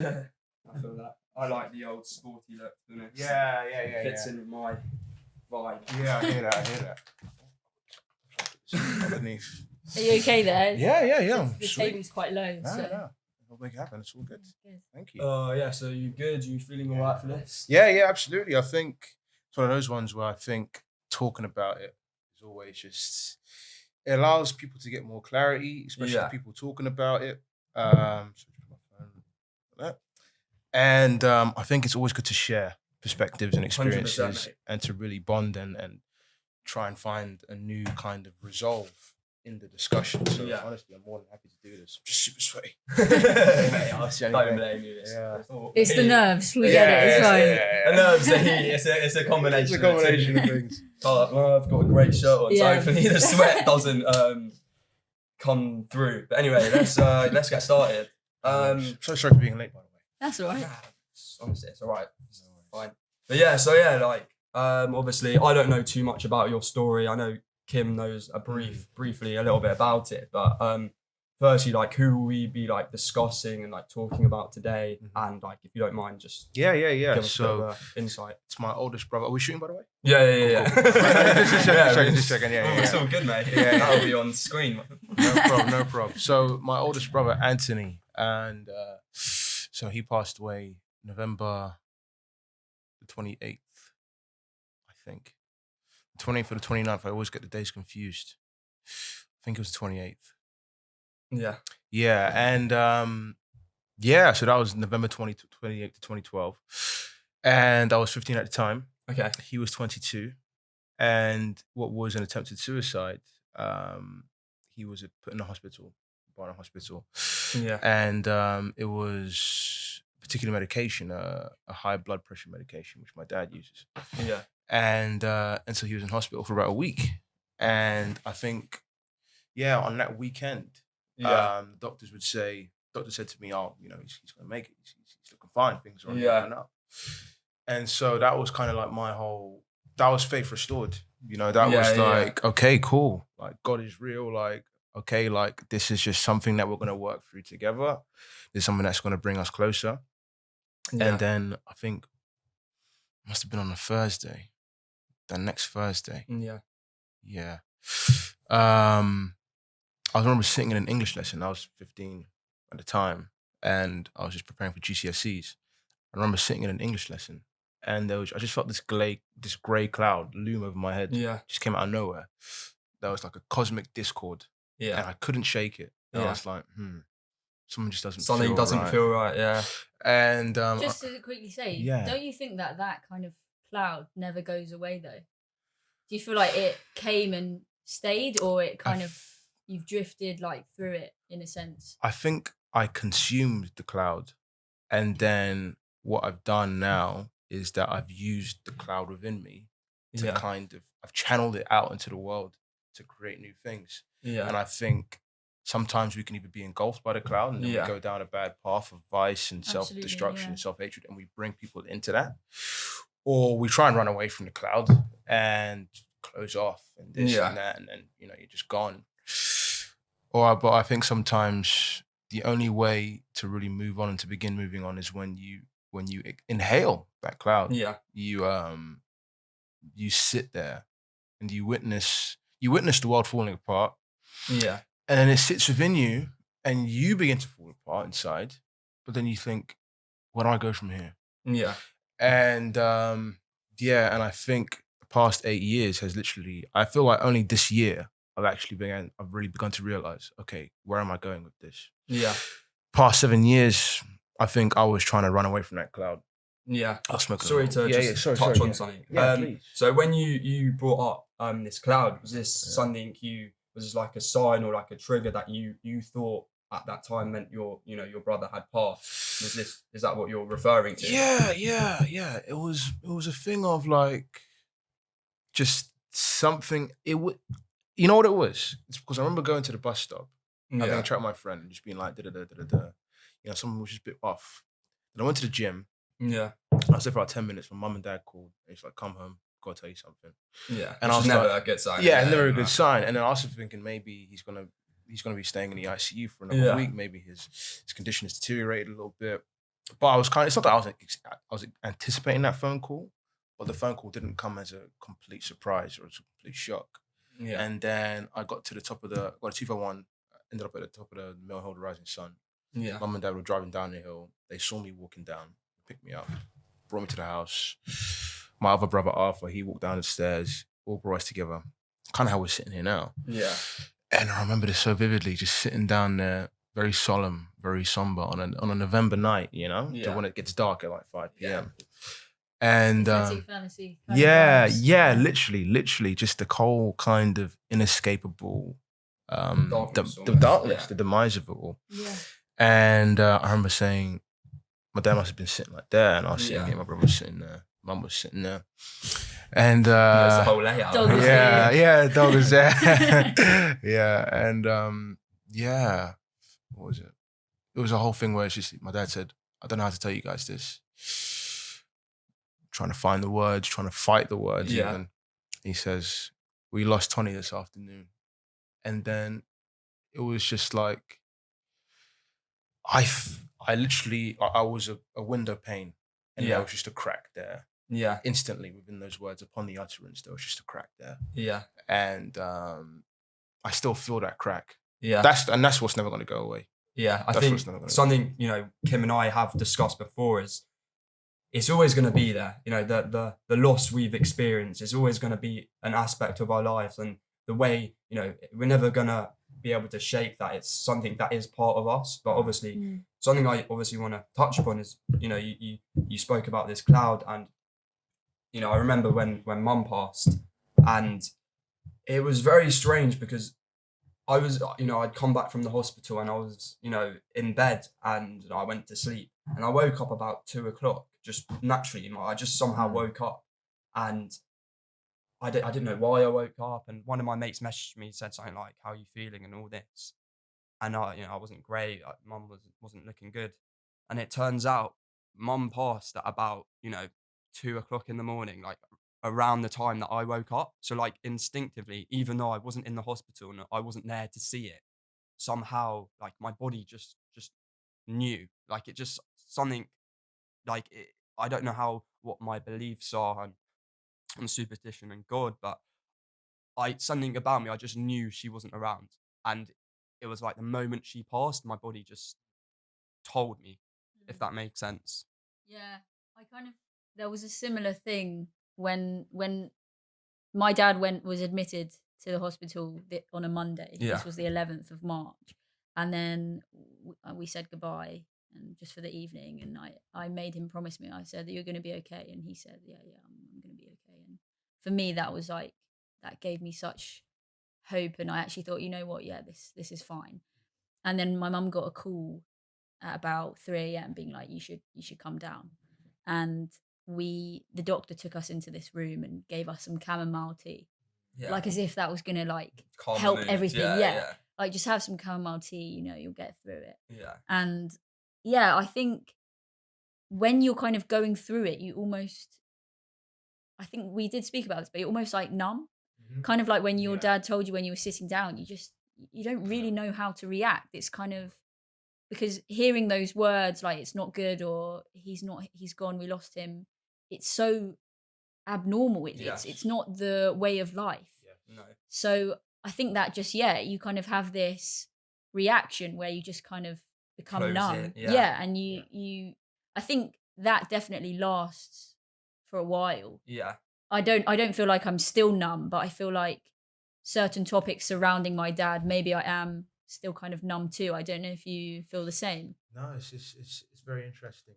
I feel that. I like the old sporty look, to be honest. Yeah. It fits in with my vibe. Yeah, I hear that. Underneath. Are you okay there? Yeah. The table's quite low. No. We'll make it happen. It's all good. Thank you. Yeah, so you good? You feeling alright for this? Yeah, absolutely. I think it's one of those ones where I think talking about it is always just, it allows people to get more clarity, especially people talking about it. And I think it's always good to share perspectives and experiences and to really bond and try and find a new kind of resolve in the discussion. So honestly, I'm more than happy to do this. I'm just super sweaty. Don't blame you. It's the nerves. We get it. It's fine. The nerves, the heat. It's a combination. It's a combination of things. I've got a great shirt on, so hopefully the sweat doesn't come through. But anyway, let's get started. So sorry for being late, by the way. That's all right. Honestly, it's all right. It's fine. But obviously, I don't know too much about your story. I know Kim knows briefly a little bit about it, but firstly, like, who will we be like discussing and like talking about today? And like, if you don't mind, just give us so insight. It's my oldest brother. Are we shooting, by the way? Yeah. Just checking. Yeah. It's all good, mate. Yeah, that'll be on screen. No problem. So my oldest brother, Anthony, and so he passed away November the 28th, I think. 28th or the 29th. I always get the days confused. I think it was the 28th. Yeah, and so that was November 28th to 2012. And I was 15 at the time. Okay. He was 22. And what was an attempted suicide, he was put in a hospital, Barnum Hospital. Yeah. And it was a particular medication, a high blood pressure medication, which my dad uses. Yeah. And so he was in hospital for about a week. And I think, on that weekend, doctor said to me, he's going to make it. He's looking fine. Things are going up. And so that was kind of like that was faith restored. Okay, cool. Like, God is real. Like, okay, like, this is just something that we're going to work through together. There's something that's going to bring us closer. Yeah. And then I think it must have been on a Thursday. The next Thursday. Yeah. I remember sitting in an English lesson. I was 15 at the time, and I was just preparing for GCSEs. I remember sitting in an English lesson, and I just felt this grey cloud loom over my head. Yeah. Just came out of nowhere. There was like a cosmic discord. Yeah. And I couldn't shake it. And I was like, something just doesn't feel right. Yeah. And just to quickly say, don't you think that kind of cloud never goes away though? Do you feel like it came and stayed, or it kind of you've drifted like through it in a sense? I think I consumed the cloud, and then what I've done now is that I've used the cloud within me to I've channeled it out into the world to create new things. Yeah. And I think sometimes we can either be engulfed by the cloud and then we go down a bad path of vice and self-destruction and self-hatred, and we bring people into that. Or we try and run away from the cloud and close off and this and that, and then, you're just gone. But I think sometimes the only way to really move on and to begin moving on is when you inhale that cloud. Yeah. You sit there and you witness the world falling apart. Yeah. And then it sits within you and you begin to fall apart inside. But then you think, where do I go from here? Yeah. And and I think the past 8 years has I feel like only this year I've really begun to realize, okay, where am I going with this? Yeah. Past 7 years, I think I was trying to run away from that cloud. Yeah. I was smoking. Sorry to touch on something. Please. So when you brought up this cloud, was this something was this like a sign or like a trigger that you thought at that time meant your brother had passed? Is that what you're referring to? Yeah. It was a thing of like just something. You know what it was? It's because I remember going to the bus stop, having a chat with my friend, and just being like, something was just a bit off. And I went to the gym. Yeah. I was there for about 10 minutes. My mum and dad called, and he's like, "Come home, gotta tell you something." Yeah. And I was never a good sign. Yeah, never a good sign. And then I was thinking maybe he's gonna be staying in the ICU for another week. Maybe his condition has deteriorated a little bit. But I was it's not that I was anticipating that phone call, but the phone call didn't come as a complete surprise or as a complete shock. Yeah. And then I got to the top of got a 241, ended up at the top of the Mill Hill, the Rising Sun. Yeah. Mum and Dad were driving down the hill. They saw me walking down, picked me up, brought me to the house. My other brother, Arthur, he walked down the stairs, all brought us together. Kind of how we're sitting here now. Yeah. And I remember this so vividly, just sitting down there, very solemn, very somber on a November night, you know, Yeah. when it gets dark at like 5 p.m. Yeah. And fantasy. literally, just the whole kind of inescapable Darkness, the darkness, the demise of it all. Yeah. And I remember saying, my dad must have been sitting like there, and I was sitting Yeah. here, my brother was sitting there, mum was sitting there. And There's the whole layout. Dog was there. yeah, dog was there. Yeah, and what was it? It was a whole thing where it's just, my dad said, I don't know how to tell you guys this. Trying to find the words, trying to fight the words even. He says, we lost Tony this afternoon. And then it was just like, I was a window pane, and there was just a crack there. Yeah. Instantly within those words, upon the utterance, there was just a crack there. Yeah. And I still feel that crack. Yeah. That's what's never going to go away. Yeah. I think something, Kim and I have discussed before is it's always going to be there. The loss we've experienced is always going to be an aspect of our lives, and the way, we're never going to be able to shake that. It's something that is part of us. But obviously, something I obviously want to touch upon is, you spoke about this cloud, and I remember when Mum passed, and it was very strange because I was, I'd come back from the hospital and I was, in bed, and I went to sleep, and I woke up about 2:00, just naturally. I just somehow woke up, and I didn't know why I woke up. And one of my mates messaged me, said something like, "How are you feeling?" and all this. And I wasn't great. Mum wasn't looking good. And it turns out Mum passed at about, 2:00 in the morning, like around the time that I woke up. So like instinctively, even though I wasn't in the hospital and I wasn't there to see it, somehow like my body just knew, like it just something like it, I don't know what my beliefs are on superstition and God, but something about me, I just knew she wasn't around. And it was like the moment she passed, my body just told me, if that makes sense. Yeah, there was a similar thing when my dad was admitted to the hospital on a Monday. Yeah. This was the 11th of March. And then we said goodbye, and just for the evening. And I made him promise me. I said that you're going to be okay. And he said, yeah, I'm going to be okay. And for me, that was like, that gave me such hope. And I actually thought, you know what? Yeah, this is fine. And then my mum got a call at about 3 a.m. being like, you should come down. And the doctor took us into this room and gave us some chamomile tea. Yeah. Like as if that was gonna like help everything. Yeah. Like just have some chamomile tea, you'll get through it. Yeah. And yeah, I think when you're kind of going through it, I think we did speak about this, but you're almost like numb. Mm-hmm. Kind of like when your dad told you when you were sitting down, you don't really know how to react. It's kind of, because hearing those words like it's not good, or he's gone, we lost him, it's so abnormal. It's not the way of life. Yeah. No. So I think that just you kind of have this reaction where you just kind of become Close numb. it. Yeah. And you I think that definitely lasts for a while. Yeah. I don't feel like I'm still numb, but I feel like certain topics surrounding my dad, maybe I am still kind of numb too. I don't know if you feel the same. No, it's very interesting,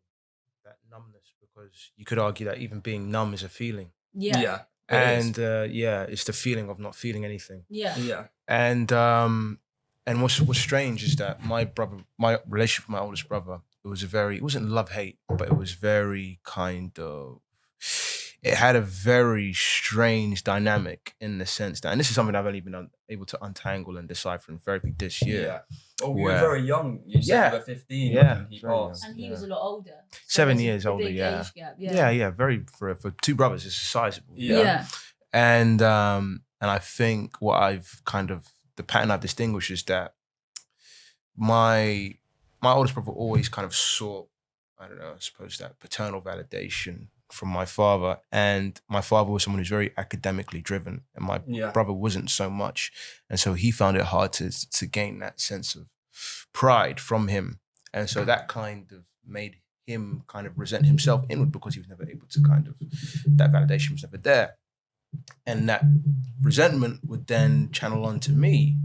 that numbness, because you could argue that even being numb is a feeling. Yeah. Yeah. And it's the feeling of not feeling anything. Yeah. Yeah. And what's strange is that my relationship with my oldest brother, it wasn't love-hate, but it was very kind of, it had a very strange dynamic in the sense that, and this is something I've only been able to untangle and decipher in therapy this year. Yeah. Oh, you were very young. You said you were 15 when he passed. And he was a lot older. So 7 years older, big age gap. Yeah. Very, for two brothers, it's sizable. Yeah. And I think the pattern I've distinguished is that my oldest brother always kind of sought I don't know, I suppose that paternal validation from my father. And my father was someone who's very academically driven, and my brother wasn't so much. And so he found it hard to gain that sense of pride from him. And so that kind of made him kind of resent himself inward, because he was never able to kind of, that validation was never there. And that resentment would then channel onto me.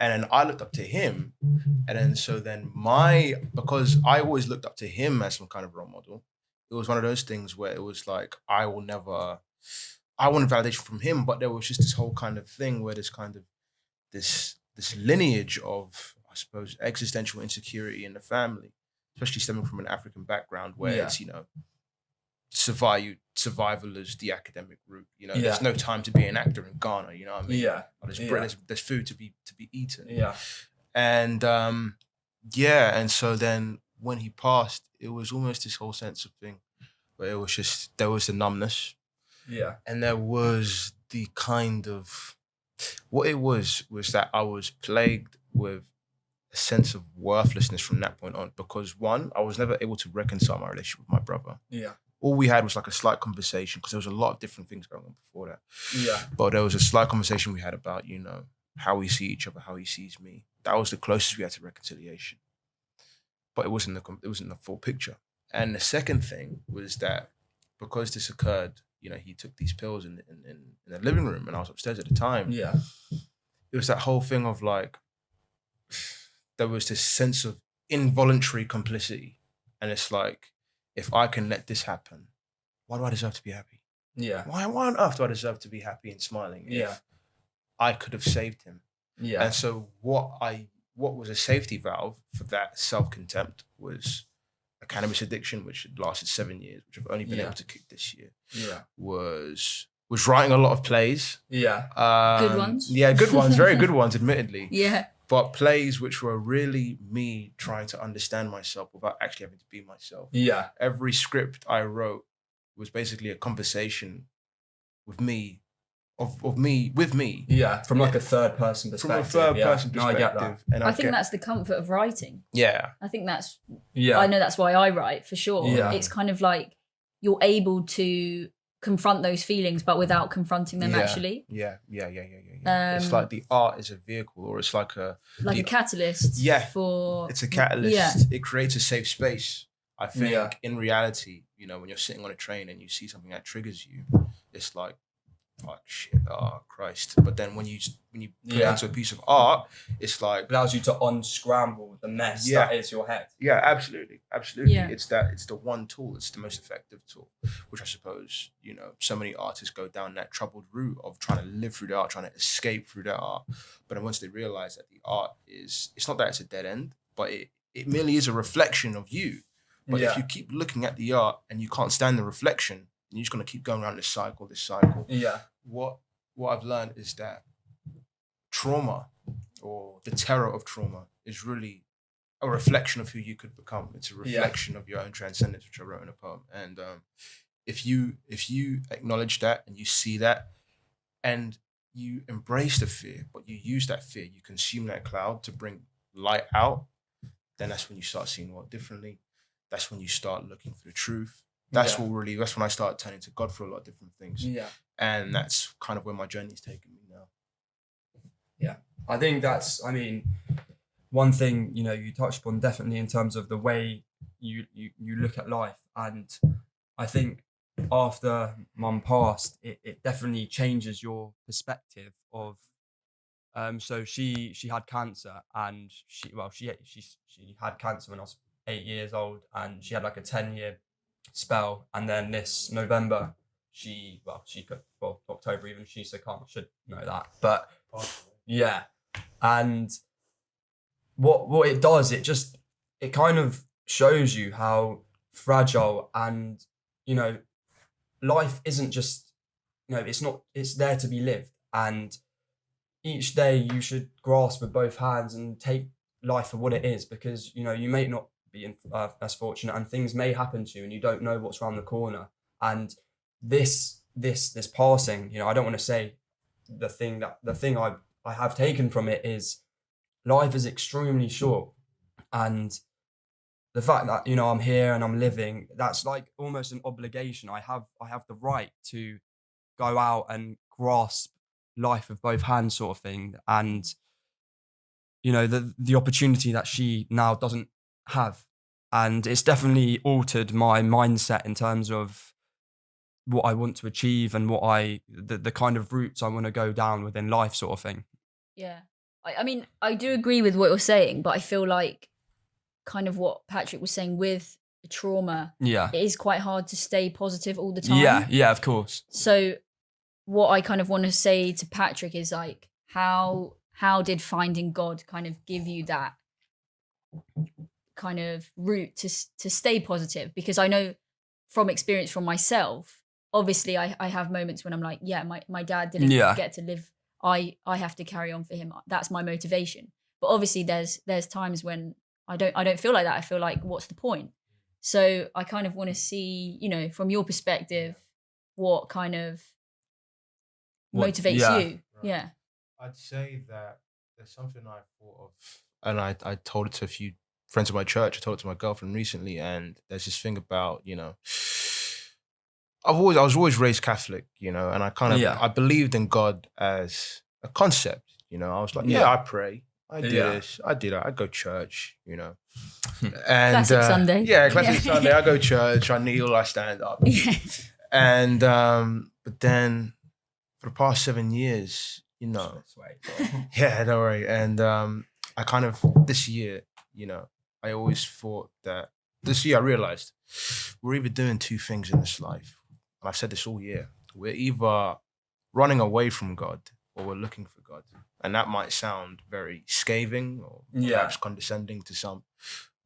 And then I looked up to him. And then because I always looked up to him as some kind of role model, it was one of those things where it was like, I wanted validation from him, but there was just this whole kind of thing where there's kind of this lineage of, I suppose, existential insecurity in the family, especially stemming from an African background where it's, survival is the academic route. There's no time to be an actor in Ghana. You know what I mean? There's food to be eaten. And and so then when he passed, it was almost this whole sense of thing where it was just, there was the numbness, and there was the kind of, what it was that I was plagued with a sense of worthlessness from that point on, because one, I was never able to reconcile my relationship with my brother. All we had was like a slight conversation, because there was a lot of different things going on before that. But there was a slight conversation we had about, how we see each other, how he sees me. That was the closest we had to reconciliation. But it wasn't the full picture. And the second thing was that because this occurred, he took these pills in the living room, and I was upstairs at the time. It was that whole thing of like, there was this sense of involuntary complicity. And it's like, if I can let this happen, why do I deserve to be happy? Why on earth do I deserve to be happy and smiling if I could have saved him? And so what was a safety valve for that self-contempt was a cannabis addiction, which had lasted 7 years, which I've only been able to kick this year. Was writing a lot of plays. Good ones. Good ones, very good ones, admittedly. Yeah. But plays which were really me trying to understand myself without actually having to be myself. Every script I wrote was basically a conversation with me, of me with me. From like a third person perspective. From a third person perspective. No, I get that. And I think that's the comfort of writing. I think that's, I know that's why I write, for sure. It's kind of like you're able to confront those feelings, but without confronting them actually. It's like the art is a vehicle, or it's like a catalyst. It's a catalyst. It creates a safe space. I think in reality, when you're sitting on a train and you see something that triggers you, it's like, oh shit, oh Christ. But then when you put it into a piece of art, it's like, allows you to unscramble the mess that is your head. Absolutely. It's the one tool, it's the most effective tool, which I suppose, so many artists go down that troubled route of trying to live through the art, trying to escape through the art. But then once they realize that the art it's not that it's a dead end, but it merely is a reflection of you. But if you keep looking at the art and you can't stand the reflection, you're just going to keep going around this cycle. What I've learned is that trauma, or the terror of trauma, is really a reflection of who you could become. It's a reflection of your own transcendence, which I wrote in a poem. And if you acknowledge that and you see that and you embrace the fear, but you use that fear, you consume that cloud to bring light out, then that's when you start seeing the world differently. That's when you start looking for the truth. That's when I started turning to God for a lot of different things. And that's kind of where my journey's taken me now. I think that's, one thing, you touched upon definitely in terms of the way you look at life. And I think after Mum passed, it definitely changes your perspective of, so she had cancer, and she had cancer when I was 8 years old, and she had like a 10-year spell, and then this November October even, she succumbed. I should know that, but and what it does, it kind of shows you how fragile, and life isn't just, it's there to be lived, and each day you should grasp with both hands and take life for what it is, because you may not be as fortunate, and things may happen to you, and you don't know what's around the corner. And this passing, I don't want to say the thing I have taken from it is life is extremely short, and the fact that, you know, I'm here and I'm living, that's like almost an obligation. I have the right to go out and grasp life with both hands, sort of thing. And, you know, the opportunity that she now doesn't have. And it's definitely altered my mindset in terms of what I want to achieve and the kind of routes I want to go down within life, sort of thing. Yeah. I mean, I do agree with what you're saying, but I feel like kind of what Patrick was saying with trauma, Yeah. it is quite hard to stay positive all the time. Yeah, of course. So what I kind of want to say to Patrick is like, how did finding God kind of give you that kind of route to stay positive? Because I know from experience from myself, obviously I have moments when I'm like, yeah, my dad didn't get to live. I have to carry on for him. That's my motivation. But obviously there's times when I don't feel like that. I feel like, what's the point? So I kind of want to see, you know, from your perspective, what kind of motivates you. Right. Yeah. I'd say that there's something I thought of, and I told it to a few friends of my church. I told it to my girlfriend recently, and there's this thing about, you know, I was always raised Catholic, you know, and I kind of I believed in God as a concept, you know. I was like, I pray, I do this, I do that, I go church, you know. And classic Sunday. Yeah, classic Sunday. I go church, I kneel, I stand up. And but then for the past 7 years, you know. Yeah, don't worry. And I kind of this year, you know, I always thought that this year I realized we're either doing two things in this life. And I've said this all year. We're either running away from God or we're looking for God. And that might sound very scathing or perhaps condescending to some.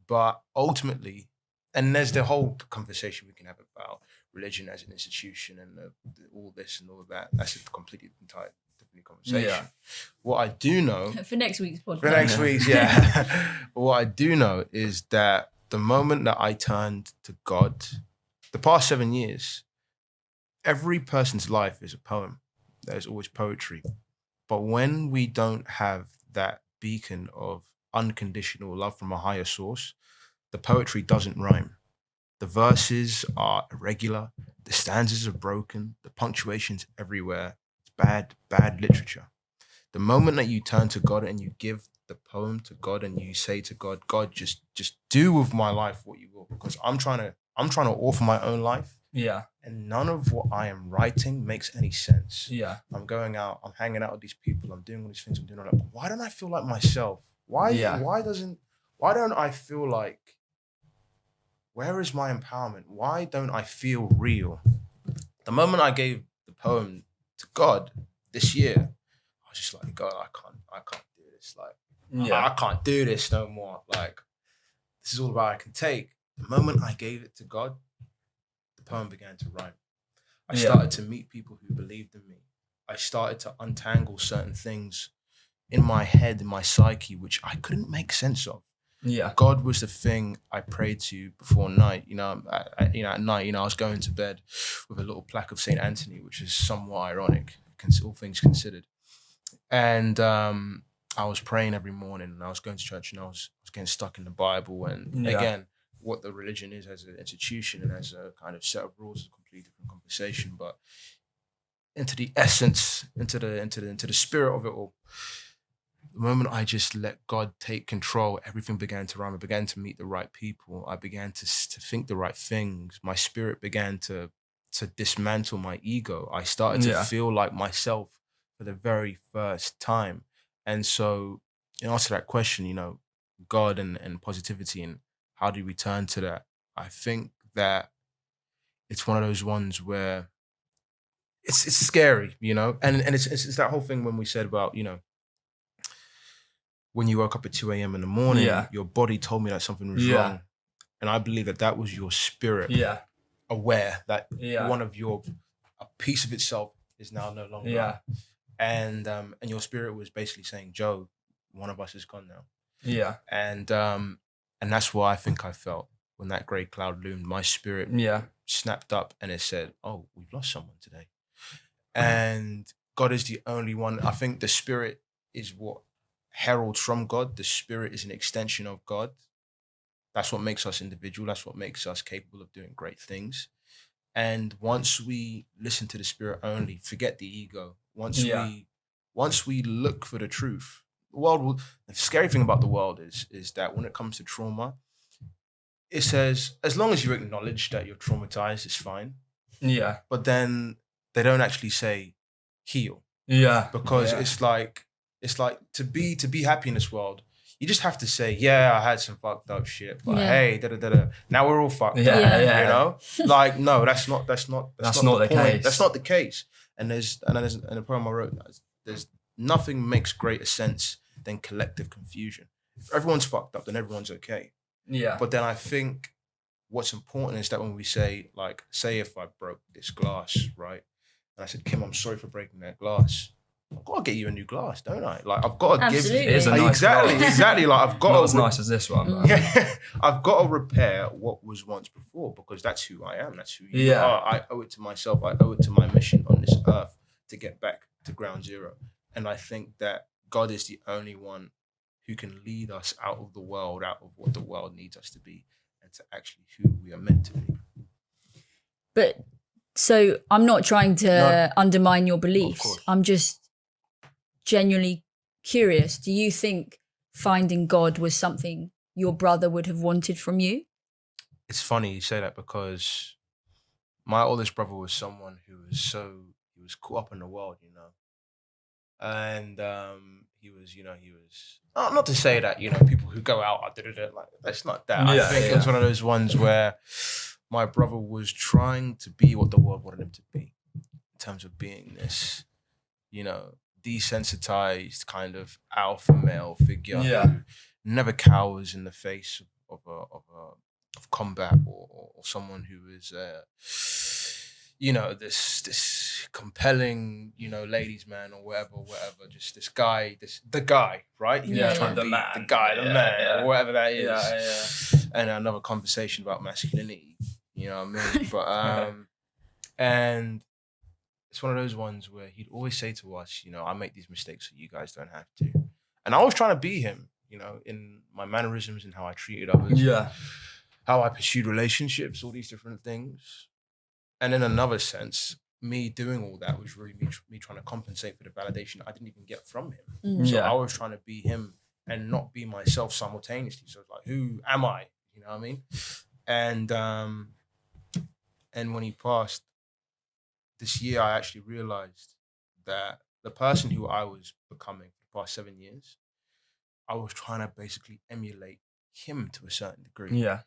But ultimately, and there's the whole conversation we can have about religion as an institution and all this and all that. That's a completely entire different conversation. Yeah. What I do know... For next week's podcast. For next week's, yeah. But what I do know is that the moment that I turned to God, the past 7 years, every person's life is a poem. There's always poetry. But when we don't have that beacon of unconditional love from a higher source, the poetry doesn't rhyme. The verses are irregular. The stanzas are broken. The punctuation's everywhere. It's bad literature. The moment that you turn to God and you give the poem to God and you say to God, God, just do with my life what you will, because I'm trying to offer my own life. Yeah. And none of what I am writing makes any sense. Yeah. I'm going out, I'm hanging out with these people, I'm doing all these things, I'm doing all that. Why don't I feel like myself? Why don't I feel like, where is my empowerment? Why don't I feel real? The moment I gave the poem to God this year, I was just like, God, I can't do this. Like, I can't do this no more. Like, this is all about I can take. The moment I gave it to God, the poem began to rhyme. I started to meet people who believed in me. I started to untangle certain things in my head, in my psyche, which I couldn't make sense of. Yeah. God was the thing I prayed to before night. You know, at night, I was going to bed with a little plaque of Saint Anthony, which is somewhat ironic, all things considered. And I was praying every morning, and I was going to church, and I was getting stuck in the Bible. And again, what the religion is as an institution and as a kind of set of rules is a completely different conversation. But into the essence, into the spirit of it all. The moment I just let God take control, everything began to rhyme. I began to meet the right people. I began to think the right things. My spirit began to dismantle my ego. I started to feel like myself for the very first time. And so, in answer to that question, you know, God and positivity and how do we turn to that? I think that it's one of those ones where it's scary, you know, and it's that whole thing when we said about, you know, when you woke up at 2 a.m. in the morning, your body told me that something was wrong. And I believe that was your spirit aware that one of a piece of itself is now no longer. Yeah. And your spirit was basically saying, Joe, one of us is gone now. Yeah. And that's what I think I felt when that grey cloud loomed. My spirit snapped up and it said, oh, we've lost someone today. And God is the only one. I think the spirit is what heralds from God. The spirit is an extension of God. That's what makes us individual. That's what makes us capable of doing great things. And once we listen to the spirit only, forget the ego. Once we look for the truth, the scary thing about the world is that when it comes to trauma, it says as long as you acknowledge that you're traumatized, it's fine. Yeah. But then they don't actually say heal. Yeah. Because it's like to be happy in this world, you just have to say, yeah, I had some fucked up shit, but hey, now we're all fucked up. Yeah. You know? Like, no, that's not the case. That's not the case. And there's in the poem I wrote, there's nothing makes greater sense than collective confusion. If everyone's fucked up, then everyone's okay. Yeah. But then I think what's important is that when we say, like, say if I broke this glass, right? And I said, Kim, I'm sorry for breaking that glass. I've got to get you a new glass, don't I? Like, I've got to give you... It is a nice exactly, glass. exactly. Like, I've got not as nice as this one, but... Yeah, I've got to repair what was once before, because that's who I am. That's who you are. I owe it to myself. I owe it to my mission on this earth to get back to ground zero. And I think that God is the only one who can lead us out of the world, out of what the world needs us to be, and to actually who we are meant to be. But so I'm not trying to undermine your beliefs. I'm just genuinely curious. Do you think finding God was something your brother would have wanted from you? It's funny you say that, because my oldest brother was someone who was caught up in the world, you know. And he was not to say that, you know, people who go out are like, that's not that. I think it was one of those ones where my brother was trying to be what the world wanted him to be, in terms of being this, you know, desensitized kind of alpha male figure who never cowers in the face of combat, or someone who is you know, this compelling, you know, ladies man or whatever, just the guy, right? Trying to be the man, or whatever that is. And another conversation about masculinity, you know what I mean? But and it's one of those ones where he'd always say to us, you know, I make these mistakes so you guys don't have to. And I was trying to be him, you know, in my mannerisms and how I treated others. Yeah. How I pursued relationships, all these different things. And in another sense, me doing all that was really me trying to compensate for the validation I didn't even get from him. So I was trying to be him and not be myself simultaneously. So it's like, who am I? You know what I mean? And when he passed this year, I actually realized that the person who I was becoming for the past 7 years, I was trying to basically emulate him to a certain degree. Yeah.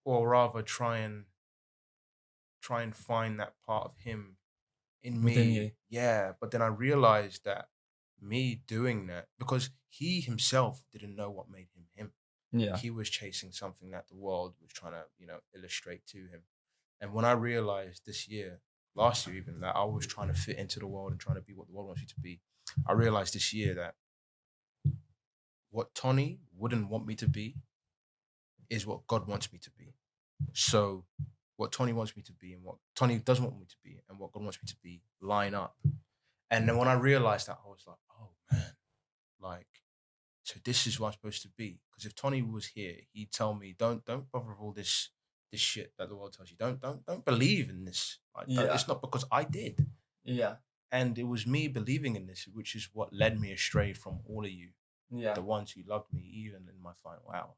Or rather try and find that part of him in within me. You. Yeah. But then I realized that me doing that, because he himself didn't know what made him him. Yeah. He was chasing something that the world was trying to, you know, illustrate to him. And when I realized last year even, that I was trying to fit into the world and trying to be what the world wants you to be, I realized this year that what Tony wouldn't want me to be is what God wants me to be. So what Tony wants me to be and what Tony doesn't want me to be and what God wants me to be line up. And then when I realized that, I was like, oh man, like, so this is what I'm supposed to be. Because if Tony was here, he'd tell me, don't bother with all this shit that the world tells you. Don't believe in this. Like, it's not, because I did. Yeah. And it was me believing in this, which is what led me astray from all of you. Yeah. The ones who loved me, even in my final hour.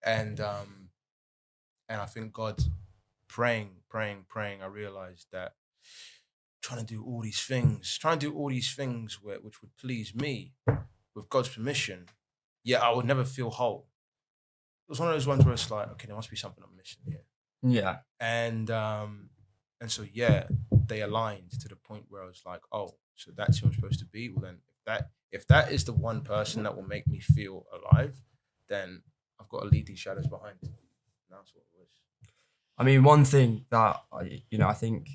And I think God, praying, I realized that trying to do all these things which would please me with God's permission, yet I would never feel whole. It was one of those ones where it's like, okay, there must be something I'm missing here. Yeah. And so, yeah, they aligned to the point where I was like, oh, so that's who I'm supposed to be? Well, then if that is the one person that will make me feel alive, then I've got to leave these shadows behind. And that's what it was. I mean, one thing that, I think,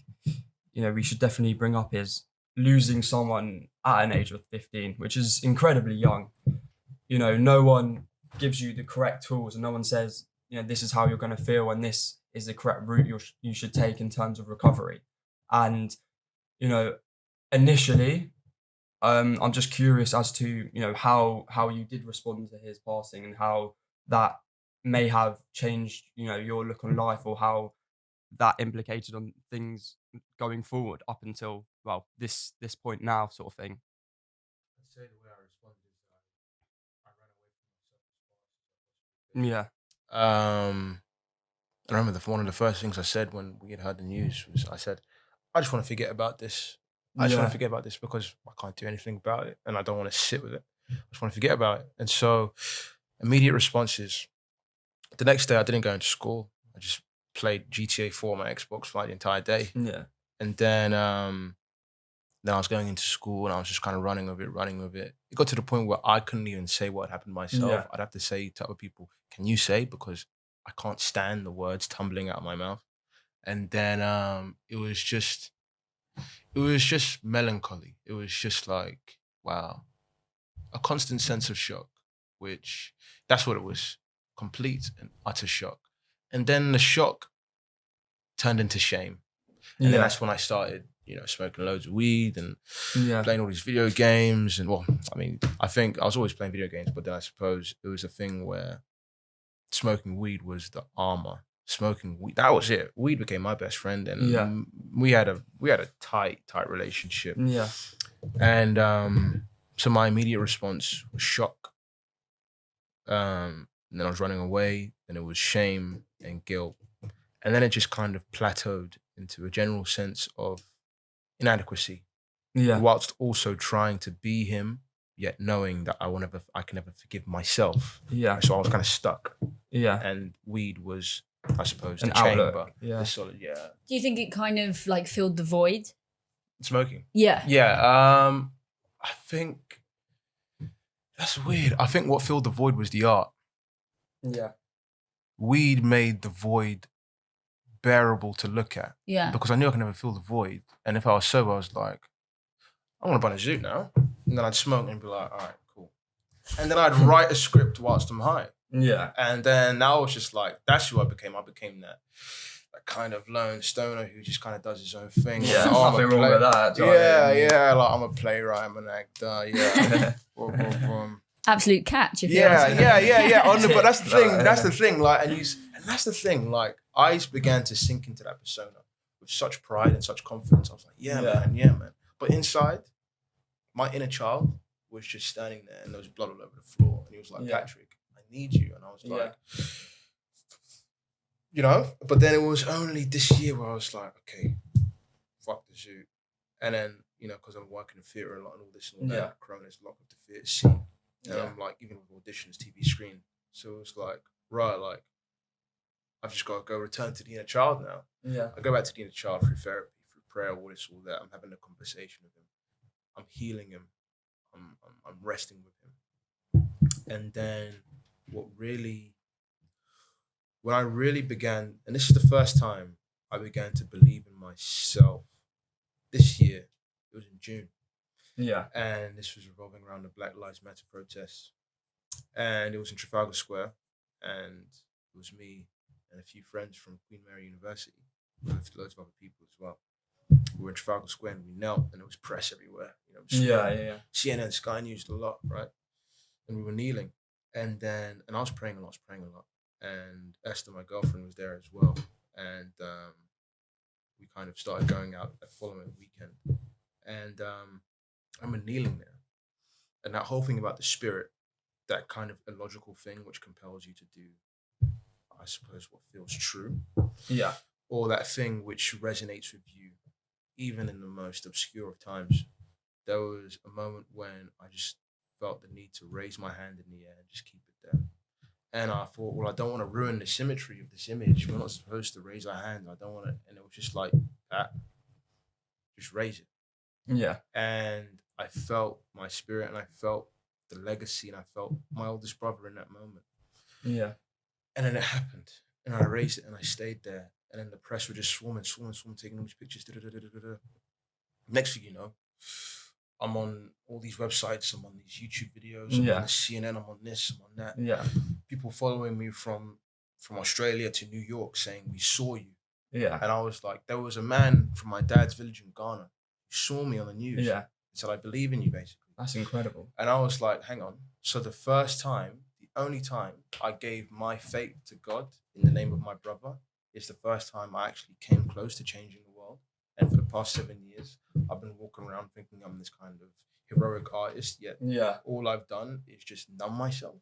we should definitely bring up is losing someone at an age of 15, which is incredibly young. No one gives you the correct tools and no one says, this is how you're going to feel and this is the correct route you should take in terms of recovery. And, initially, I'm just curious as to, how you did respond to his passing and how that may have changed, your look on life, or how that implicated on things going forward up until, well, this point now, sort of thing. I'd say the way I responded is that I ran away from myself as fast as I possibly could. Yeah. I remember one of the first things I said when we had heard the news was, I said, I just want to forget about this. I just want to forget about this because I can't do anything about it and I don't want to sit with it. I just want to forget about it. And so immediate responses. The next day I didn't go into school. I just played GTA 4 on my Xbox for like the entire day. Yeah. And then I was going into school and I was just kind of running with it. It got to the point where I couldn't even say what had happened myself. Yeah. I'd have to say to other people, can you say? Because I can't stand the words tumbling out of my mouth. And then it was just melancholy. It was just like, wow, a constant sense of shock, which that's what it was, complete and utter shock. And then the shock turned into shame. And then that's when I started, smoking loads of weed and playing all these video games. And well, I mean, I think I was always playing video games, but then I suppose it was a thing where smoking weed was the armor. Smoking weed, that was it. Weed became my best friend, and we had a tight relationship. Yeah. And so my immediate response was shock. And then I was running away, and it was shame and guilt. And then it just kind of plateaued into a general sense of inadequacy. Yeah. Whilst also trying to be him, yet knowing that I can never forgive myself. Yeah. So I was kind of stuck. Yeah. And weed was, I suppose, An the chamber. outlet. Yeah. The solid, yeah. Do you think it kind of like filled the void? Smoking. Yeah. Yeah. I think that's weird. I think what filled the void was the art. Yeah. Weed made the void bearable to look at. Yeah. Because I knew I could never fill the void. And if I was sober, I was like, I want to buy a zoot now. And then I'd smoke and be like, all right, cool. And then I'd write a script whilst I'm high. Yeah. And then I was just like, that's who I became. I became that kind of lone stoner who just kind of does his own thing. Yeah, like, nothing wrong with that. Yeah. Like, I'm a playwright, I'm an actor. Yeah. Absolute catch. If yeah. Oh, no, but that's the thing. No, That's the thing. Like, and that's the thing. Like, I began to sink into that persona with such pride and such confidence. I was like, yeah, man. But inside, my inner child was just standing there, and there was blood all over the floor, and he was like, Patrick, I need you. And I was like, but then it was only this year where I was like, okay, fuck the zoo. And then, because I'm working in theatre a lot and all this and all that, Corona's locked up the theatre scene. And I'm like, even with auditions, TV screen. So it was like, right, like, I've just got to go return to the inner child now. Yeah. I go back to the inner child through therapy, through prayer, all this, all that. I'm having a conversation with him. I'm healing him. I'm resting with him. And then when I really began, and this is the first time I began to believe in myself this year, it was in June. Yeah. And this was revolving around the Black Lives Matter protests. And it was in Trafalgar Square. And it was me and a few friends from Queen Mary University, with loads of other people as well. We were in Trafalgar Square and we knelt, and there was press everywhere. Yeah. CNN, Sky News, a lot, right? And we were kneeling. And I was praying a lot. And Esther, my girlfriend, was there as well. And we kind of started going out the following weekend. And I'm kneeling there. And that whole thing about the spirit, that kind of illogical thing which compels you to do, I suppose, what feels true. Yeah. Or that thing which resonates with you, even in the most obscure of times. There was a moment when I just felt the need to raise my hand in the air and just keep it there. And I thought, well, I don't want to ruin the symmetry of this image. We're not supposed to raise our hand. I don't want to. And it was just like that. Just raise it. Yeah. And I felt my spirit, and I felt the legacy, and I felt my oldest brother in that moment. Yeah. And then it happened. And I raised it, and I stayed there. And then the press were just swarming, taking all these pictures. Next thing you know, I'm on all these websites, I'm on these YouTube videos, I'm on CNN, I'm on this, I'm on that. Yeah. People following me from Australia to New York saying, we saw you. Yeah. And I was like, there was a man from my dad's village in Ghana who saw me on the news. Yeah. And said, I believe in you, basically. That's incredible. And I was like, hang on. So the first time the only time I gave my fate to God in the name of my brother is the first time I actually came close to changing the world. And for the past 7 years, I've been walking around thinking I'm this kind of heroic artist, yet all I've done is just numb myself.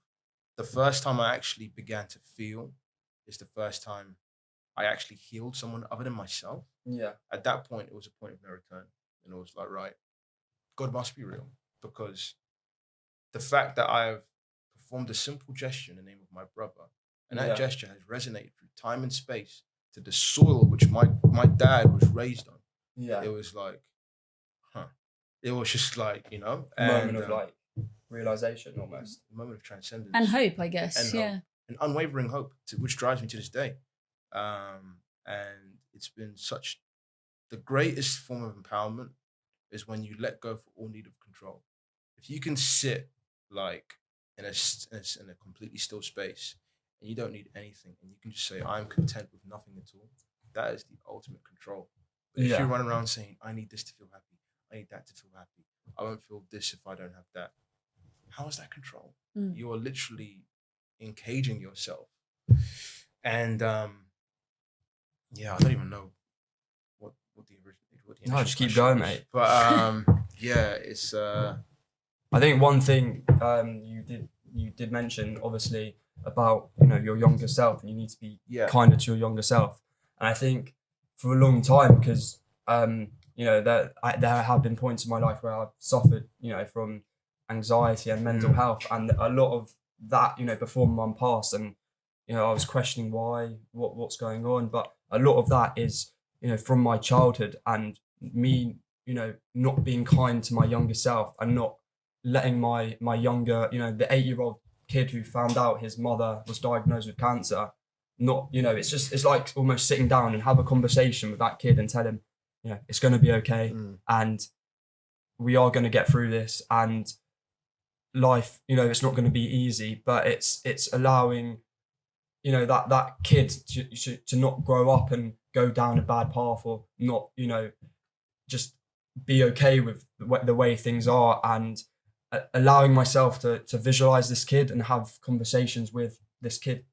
The first time I actually began to feel is the first time I actually healed someone other than myself. Yeah. At that point, it was a point of no return. And it was like, right, God must be real, because the fact that I have performed a simple gesture in the name of my brother, and that gesture has resonated through time and space to the soil which my dad was raised on. Yeah. It was like, it was just like, you know, a moment of like realization almost. A moment of transcendence. And hope, I guess. And hope. An unwavering hope, which drives me to this day. And it's been the greatest form of empowerment is when you let go for all need of control. If you can sit like in a completely still space and you don't need anything, and you can just say, I'm content with nothing at all, that is the ultimate control. But if you run around saying, I need this to feel happy, I need that to feel happy, I won't feel this if I don't have that, how is that control? You are literally encaging yourself. And I don't even know what the original. No, just keep going, mate. But it's. I think one thing you did mention, obviously, about your younger self, and you need to be kinder to your younger self. And I think for a long time, because there have been points in my life where I've suffered from anxiety and mental health, and a lot of that before my mum passed, and I was questioning what's going on, but a lot of that is from my childhood and me not being kind to my younger self, and not letting my younger the 8-year-old kid who found out his mother was diagnosed with cancer, it's like almost sitting down and have a conversation with that kid and tell him it's going to be okay, and we are going to get through this, and life it's not going to be easy, but it's allowing that kid to not grow up and go down a bad path, or not just be okay with the way things are, and allowing myself to visualize this kid and have conversations with this kid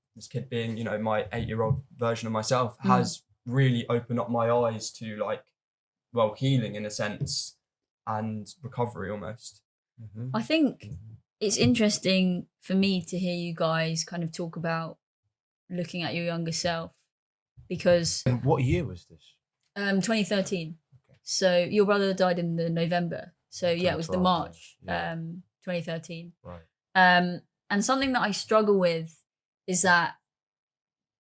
being my 8-year-old version of myself has really opened up my eyes to healing in a sense, and recovery almost. I think it's interesting for me to hear you guys kind of talk about looking at your younger self, because And what year was this? 2013. Okay. So your brother died in the November. So it was the March 2013. Right. And something that I struggle with is that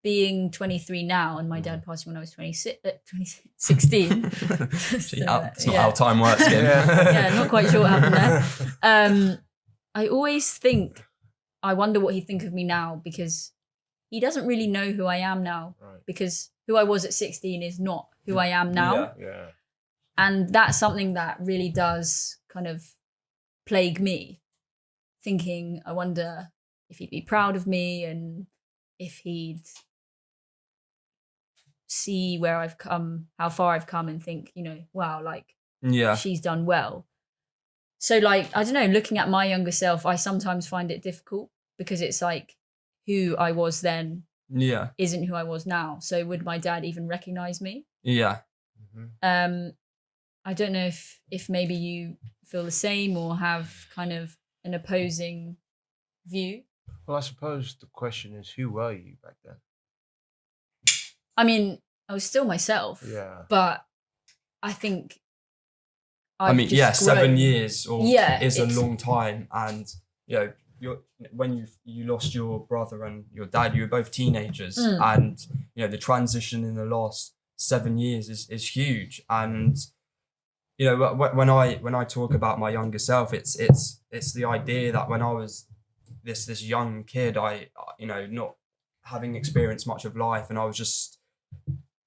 being 23 now, and my dad passed when I was 16. It's not how time works. Not quite sure what happened there. I always think, I wonder what he'd think of me now, because he doesn't really know who I am now, because who I was at 16 is not who I am now. Yeah. And that's something that really does kind of plague me, thinking, I wonder if he'd be proud of me, and if he'd see where I've come, how far I've come, and think, wow, she's done well. So I don't know, looking at my younger self, I sometimes find it difficult, because it's like, who I was then isn't who I was now. So would my dad even recognize me? Yeah. I don't know if maybe you feel the same, or have kind of an opposing view. Well, I suppose the question is, who were you back then? I mean, I was still myself. Yeah. But I think 7 years is a long time, and when you lost your brother and your dad, you were both teenagers, and the transition in the last 7 years is huge. And when I talk about my younger self, it's the idea that when I was this young kid, I not having experienced much of life, and I was just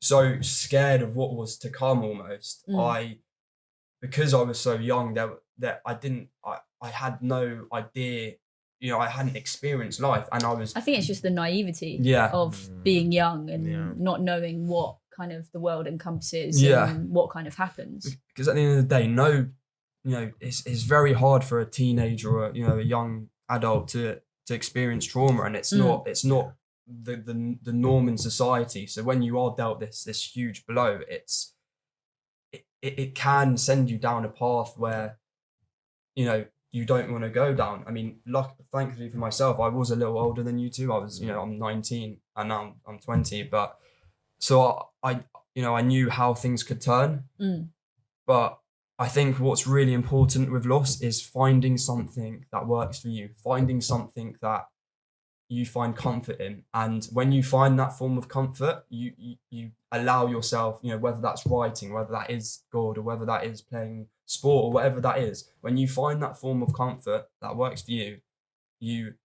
so scared of what was to come almost. Because I was so young, that I had no idea, I hadn't experienced life, and I think it's just the naivety of being young and not knowing what kind of the world encompasses and what kind of happens. Because at the end of the day, it's very hard for a teenager or a young adult to to experience trauma, and it's not the norm in society. So when you are dealt this huge blow, it can send you down a path where, you know, you don't want to go down. I mean, thankfully for myself, I was a little older than you two. I was, you know, I'm 19 and now I'm 20, but so I knew how things could turn. But I think what's really important with loss is finding something that works for you, finding something that you find comfort in. And when you find that form of comfort, you allow yourself, you know, whether that's writing, whether that is God, or whether that is playing sport, or whatever that is, when you find that form of comfort that works for you, you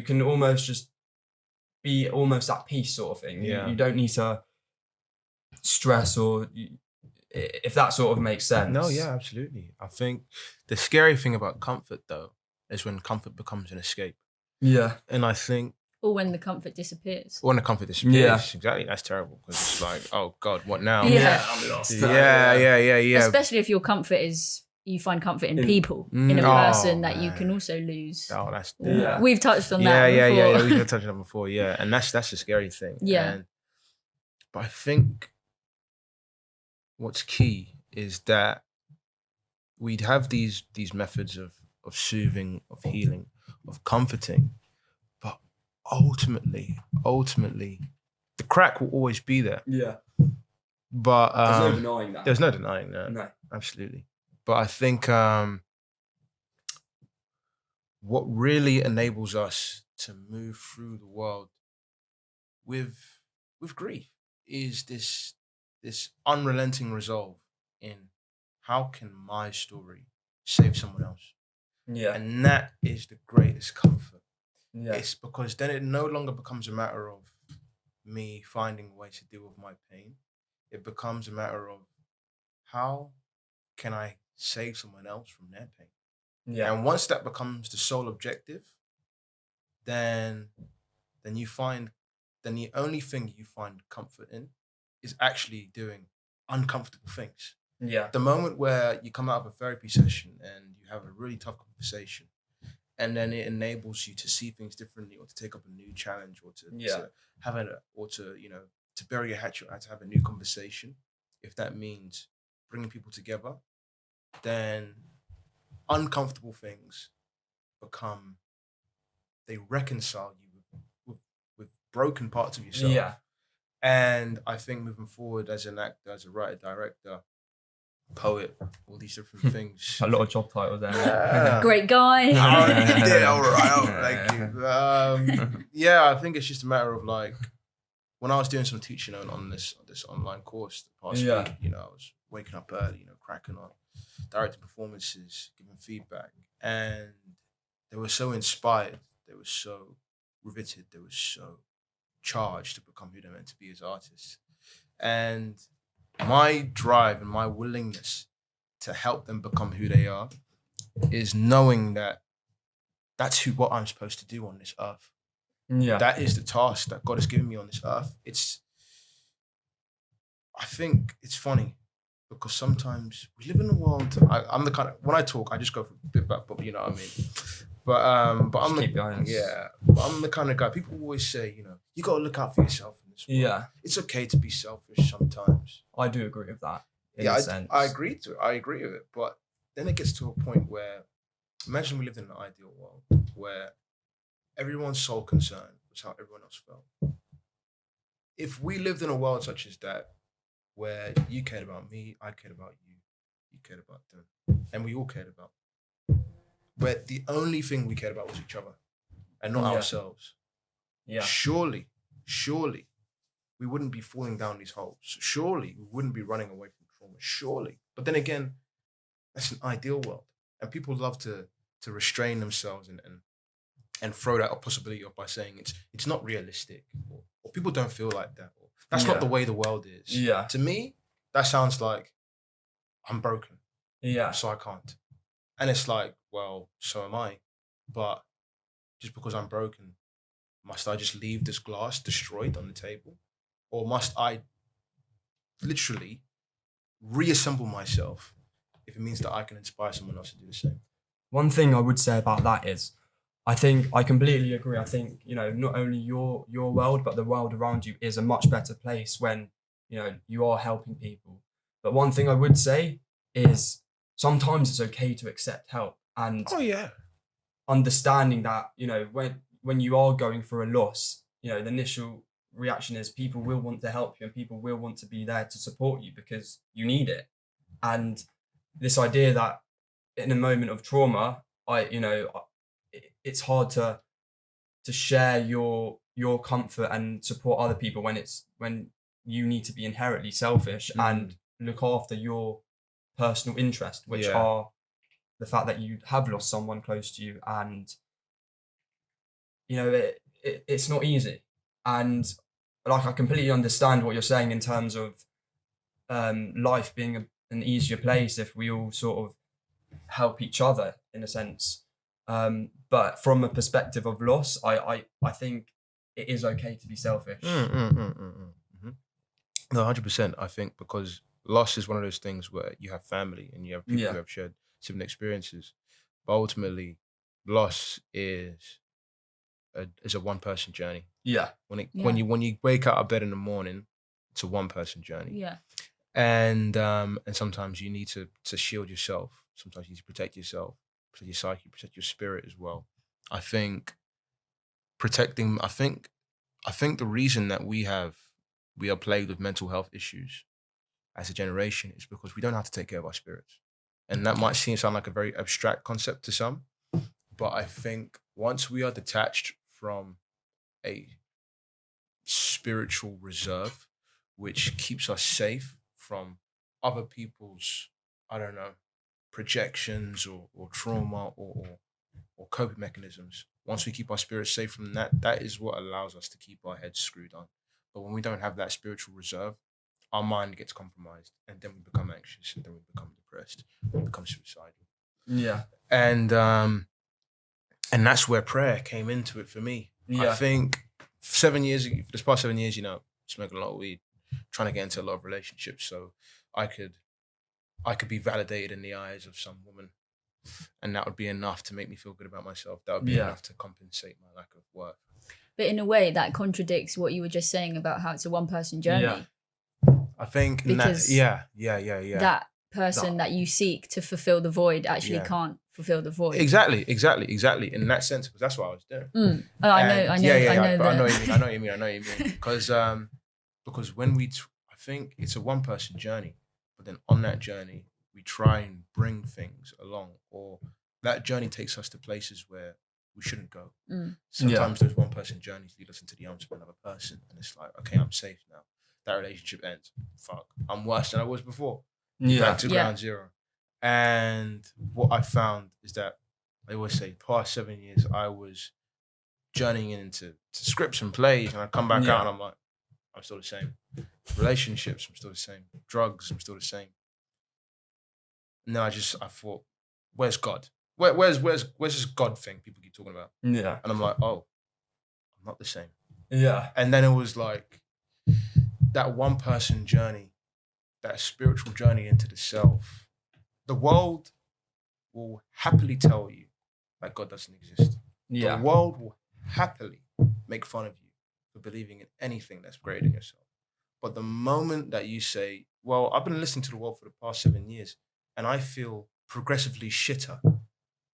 can almost just be almost at peace, sort of thing. You don't need to stress, or if that sort of makes sense. No, yeah, absolutely. I think the scary thing about comfort, though, is when comfort becomes an escape. Yeah. And I think... Or when the comfort disappears. When the comfort disappears. Yeah. Exactly. That's terrible, because it's like, oh, God, what now? Yeah. I'm lost. Yeah. Especially if your comfort is... You find comfort in people, in a person that you can also lose. Oh, that's... We've touched on that before. Yeah. We've touched on that before, yeah. And that's the scary thing. Yeah. But I think what's key is that we'd have these methods of soothing, of healing, of comforting, but ultimately, the crack will always be there. Yeah. But there's no denying that. There's no denying that. No. Absolutely. But I think what really enables us to move through the world with grief is this unrelenting resolve in how can my story save someone else. Yeah. And that is the greatest comfort. Yeah. It's because then it no longer becomes a matter of me finding a way to deal with my pain. It becomes a matter of how can I save someone else from their pain. Yeah. And once that becomes the sole objective, then the only thing you find comfort in is actually doing uncomfortable things. Yeah. The moment where you come out of a therapy session and you have a really tough conversation, and then it enables you to see things differently, or to take up a new challenge, or to bury your hatchet, or to have a new conversation. If that means bringing people together, then uncomfortable things they reconcile you with broken parts of yourself. Yeah. And I think moving forward as an actor, as a writer, director, poet, all these different things. A lot of job titles there. Great guy. You did all right. Thank you. I think it's just a matter of like, when I was doing some teaching on this online course the past week, you know, I was waking up early, you know, cracking on, directing performances, giving feedback, and they were so inspired, they were so riveted, they were so charged to become who they're meant to be as artists. And my drive and my willingness to help them become who they are is knowing that that's what I'm supposed to do on this earth. Yeah. That is the task that God has given me on this earth. I think it's funny because sometimes we live in a world. I'm the kind of, when I talk, I just go for a bit back, but you know what I mean. But I'm But I'm the kind of guy. People always say, you know, you got to look out for yourself in this world. Yeah. It's okay to be selfish sometimes. I do agree with that. I agree to it. I agree with it. But then it gets to a point where, imagine we lived in an ideal world where everyone's sole concern was how everyone else felt. If we lived in a world such as that, where you cared about me, I cared about you, you cared about them, and we all cared about, where the only thing we cared about was each other and not ourselves. Yeah. Surely, we wouldn't be falling down these holes. Surely, we wouldn't be running away from trauma. Surely. But then again, that's an ideal world. And people love to restrain themselves and throw that a possibility of by saying it's not realistic, or people don't feel like that, or that's not the way the world is. Yeah. To me, that sounds like I'm broken. Yeah. So I can't. And it's like, well, so am I. But just because I'm broken, must I just leave this glass destroyed on the table? Or must I literally reassemble myself if it means that I can inspire someone else to do the same? One thing I would say about that is, I think I completely agree. I think, not only your world, but the world around you is a much better place when, you are helping people. But one thing I would say is sometimes it's okay to accept help, and Oh yeah. understanding that, when you are going through a loss, the initial reaction is people will want to help you and people will want to be there to support you because you need it. And this idea that in a moment of trauma, it's hard to share your comfort and support other people when you need to be inherently selfish and look after your personal interest, which are the fact that you have lost someone close to you, and it's not easy. And like, I completely understand what you're saying in terms of life being an easier place if we all sort of help each other in a sense. But from a perspective of loss, I think it is okay to be selfish. No, 100%. I think because loss is one of those things where you have family and you have people who have shared similar experiences, but ultimately, loss is a one person journey. Yeah. When you wake out of bed in the morning, it's a one person journey. Yeah. And sometimes you need to shield yourself. Sometimes you need to protect yourself, protect your psyche, protect your spirit as well. I think protecting. I think the reason that we are plagued with mental health issues as a generation is because we don't know how to take care of our spirits. And that might sound like a very abstract concept to some, but I think once we are detached from a spiritual reserve, which keeps us safe from other people's, I don't know, projections or trauma or coping mechanisms. Once we keep our spirits safe from that, that is what allows us to keep our heads screwed on. But when we don't have that spiritual reserve, our mind gets compromised, and then we become anxious, and then we become depressed, we become suicidal. Yeah. And that's where prayer came into it for me. Yeah. I think 7 years ago, for this past 7 years, smoking a lot of weed, trying to get into a lot of relationships, so I could be validated in the eyes of some woman, and that would be enough to make me feel good about myself. That would be enough to compensate my lack of worth. But in a way, that contradicts what you were just saying about how it's a one-person journey. Yeah. I think because that person that you seek to fulfill the void actually can't fulfill the void. Exactly. In that sense, because that's what I was doing. I know. I know what you mean. Because when I think it's a one-person journey, but then on that journey, we try and bring things along, or that journey takes us to places where we shouldn't go. Sometimes those one-person journeys lead us into the arms of another person, and it's like, okay, I'm safe now. That relationship ends. Fuck, I'm worse than I was before. Back to ground zero. And what I found is that I always say, past 7 years, I was journeying into scripts and plays, and I come back out and I'm like, I'm still the same. Relationships, I'm still the same. Drugs, I'm still the same. And then I thought, where's God? Where's this God thing people keep talking about? Yeah. And I'm like, oh, I'm not the same. Yeah. And then it was like that one person journey, that spiritual journey into the self. The world will happily tell you that God doesn't exist. Yeah. The world will happily make fun of you for believing in anything that's greater than yourself. But the moment that you say, well, I've been listening to the world for the past 7 years and I feel progressively shitter.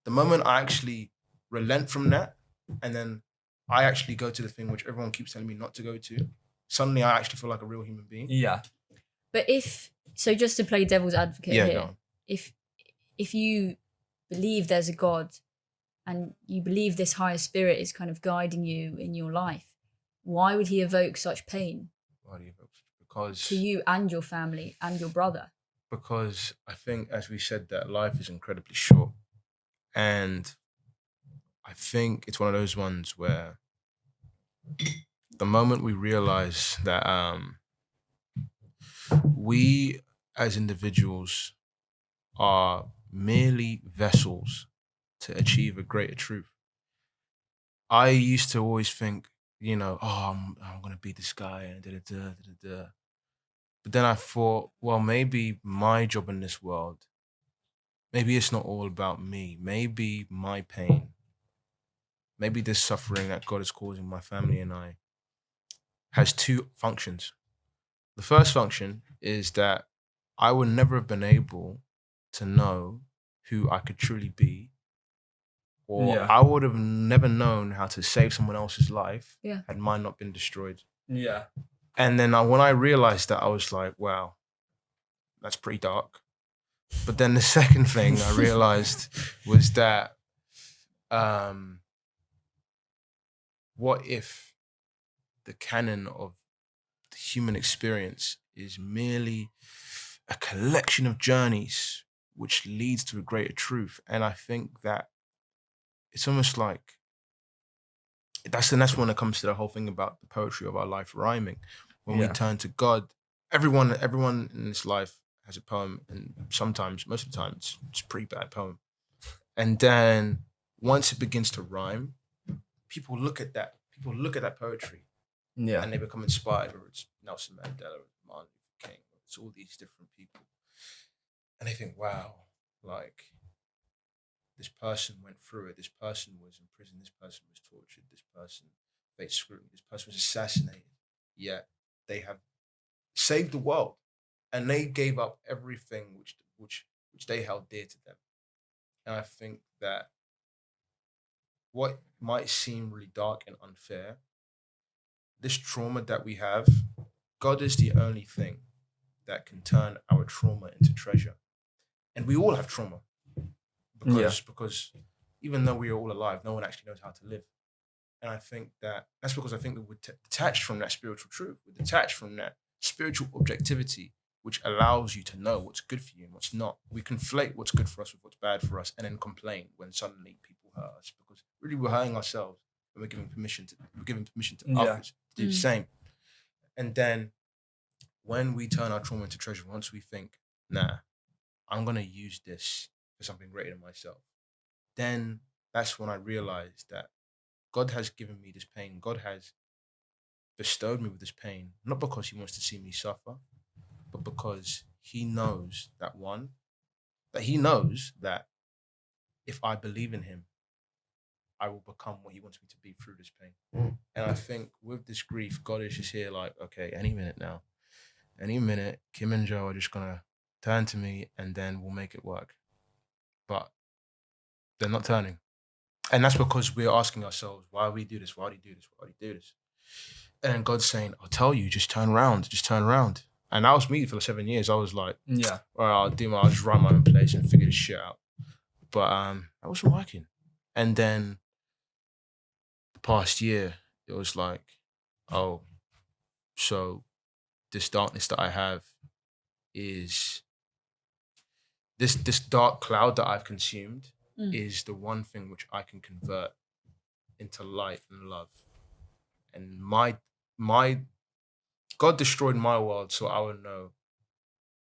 The moment I actually relent from that, and then I actually go to the thing which everyone keeps telling me not to go to, suddenly I actually feel like a real human being. Yeah. But just to play devil's advocate here, if you believe there's a God and you believe this higher spirit is kind of guiding you in your life, why would he evoke such pain? Why do you evoke such? Because to you and your family and your brother. Because I think, as we said, that life is incredibly short. And I think it's one of those ones where the moment we realize that we as individuals are merely vessels to achieve a greater truth. I used to always think, I'm going to be this guy and da-da-da. But then I thought, well, maybe my job in this world, maybe it's not all about me. Maybe my pain maybe this suffering that God is causing my family and I has two functions. The first function is that I would never have been able to know who I could truly be, or Yeah. I would have never known how to save someone else's life had mine not been destroyed. Yeah. And then when I realized that, I was like, wow, that's pretty dark. But then the second thing I realized was that what if the canon of the human experience is merely a collection of journeys which leads to a greater truth? And I think that it's almost like that's when it comes to the whole thing about the poetry of our life rhyming. When we turn to God, everyone in this life has a poem, and sometimes, most of the time, it's a pretty bad poem. And then once it begins to rhyme, people look at that poetry, and they become inspired. Or it's Nelson Mandela, or Martin Luther King, or it's all these different people, and they think, wow, like this person went through it. This person was in prison. This person was tortured. This person faced scrutiny. This person was assassinated. Yet they have saved the world, and they gave up everything which they held dear to them. And I think that what might seem really dark and unfair, this trauma that we have, God is the only thing that can turn our trauma into treasure. And we all have trauma because even though we are all alive, no one actually knows how to live. And I think that's because I think that we're detached from that spiritual truth. We're detached from that spiritual objectivity, which allows you to know what's good for you and what's not. We conflate what's good for us with what's bad for us, and then complain when suddenly people hurt us, because really we're hurting ourselves, and we're giving permission to others to do the same. And then when we turn our trauma into treasure, once we think, nah, I'm gonna use this for something greater than myself, then that's when I realized that God has given me this pain. God has bestowed me with this pain, not because he wants to see me suffer, but because he knows that if I believe in him, I will become what he wants me to be through this pain. And I think with this grief, God is just here like, okay, any minute now, any minute, Kim and Joe are just gonna turn to me and then we'll make it work. But they're not turning. And that's because we're asking ourselves, why do we do this? Why do you do this? Why do you do this? And God's saying, I'll tell you, just turn around. And that was me for 7 years. I was like, all right, I'll just run my own place and figure this shit out. But that wasn't working. And then the past year, it was like, oh, so this darkness that I have is this dark cloud that I've consumed is the one thing which I can convert into light and love. And my God destroyed my world so I would know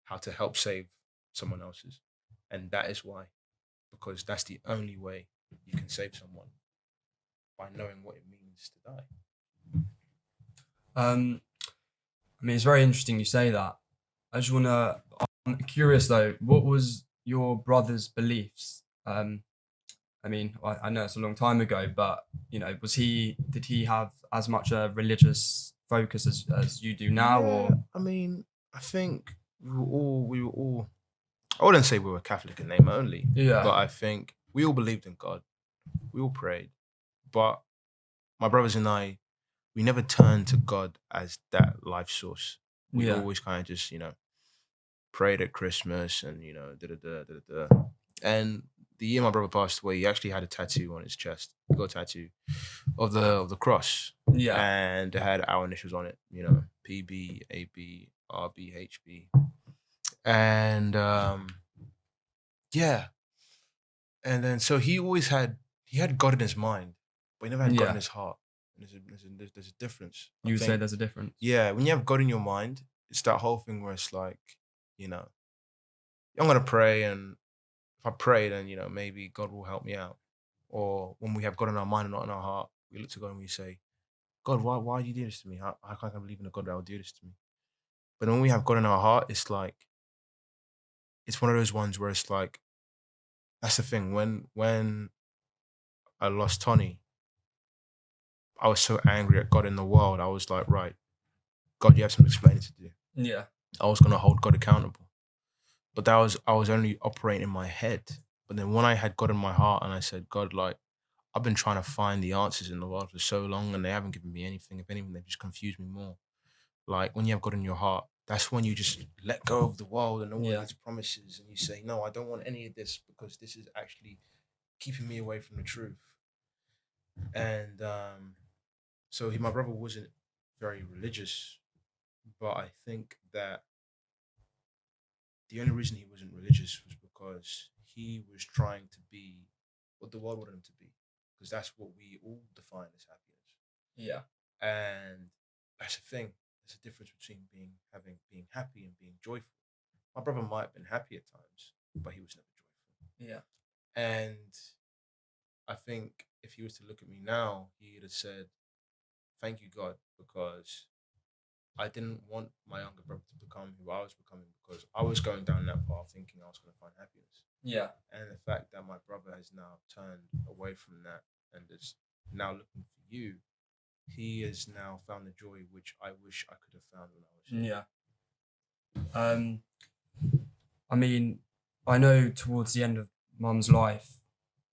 how to help save someone else's. And that is why. Because that's the only way you can save someone, by knowing what it means to die. I mean, it's very interesting you say that. I'm curious though, what was your brother's beliefs? I mean, I know it's a long time ago, but did he have as much a religious focus as you do now? Or I mean, I think we were all I wouldn't say we were Catholic in name only. But I think we all believed in God. We all prayed. But my brothers and I, we never turned to God as that life source. We always kind of just, prayed at Christmas and, And the year my brother passed away, he actually had a tattoo on his chest. He got a tattoo of the cross. Yeah. And it had our initials on it, PB, AB, RB, HB. And and then so he had God in his mind, but he never had God in his heart. And there's a difference. You would say there's a difference? Yeah, when you have God in your mind, it's that whole thing where it's like, I'm gonna pray, and if I pray, then maybe God will help me out. Or when we have God in our mind and not in our heart, we look to God and we say, God, why do you do this to me? How can I believe in a God that will do this to me? But when we have God in our heart, it's like, it's one of those ones where it's like, that's the thing. When I lost Tony, I was so angry at God in the world. I was like, right, God, you have some explaining to do. Yeah. I was gonna hold God accountable, but I was only operating in my head. But then when I had God in my heart, and I said, God, like, I've been trying to find the answers in the world for so long, and they haven't given me anything. If anything, they've just confused me more. Like, when you have God in your heart, that's when you just let go of the world and all of its promises, and you say, no, I don't want any of this, because this is actually keeping me away from the truth. And so my brother wasn't very religious, but I think that the only reason he wasn't religious was because he was trying to be what the world wanted him to be, because that's what we all define as happiness. Yeah. And that's the thing. There's a difference between being happy and being joyful. My brother might have been happy at times, but he was never joyful. Yeah. And I think if he was to look at me now, he'd have said, thank you, God, because I didn't want my younger brother to become who I was becoming, because I was going down that path thinking I was going to find happiness. Yeah. And the fact that my brother has now turned away from that and is now looking for you, he has now found the joy which I wish I could have found when I was young. Yeah. I mean, I know towards the end of Mum's life,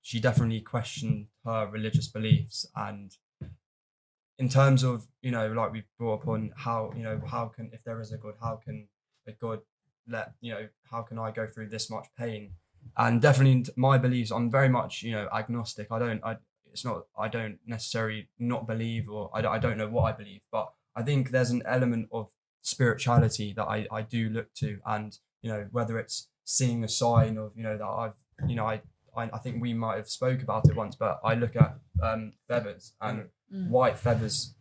she definitely questioned her religious beliefs, and in terms of, like we brought up on how, how can, if there is a God, how can a God how can I go through this much pain? And definitely my beliefs, I'm very much, agnostic. I don't necessarily not believe, or I don't know what I believe, but I think there's an element of spirituality that I do look to, and, whether it's seeing a sign of, that I think we might have spoke about it once, but I look at feathers, and white feathers,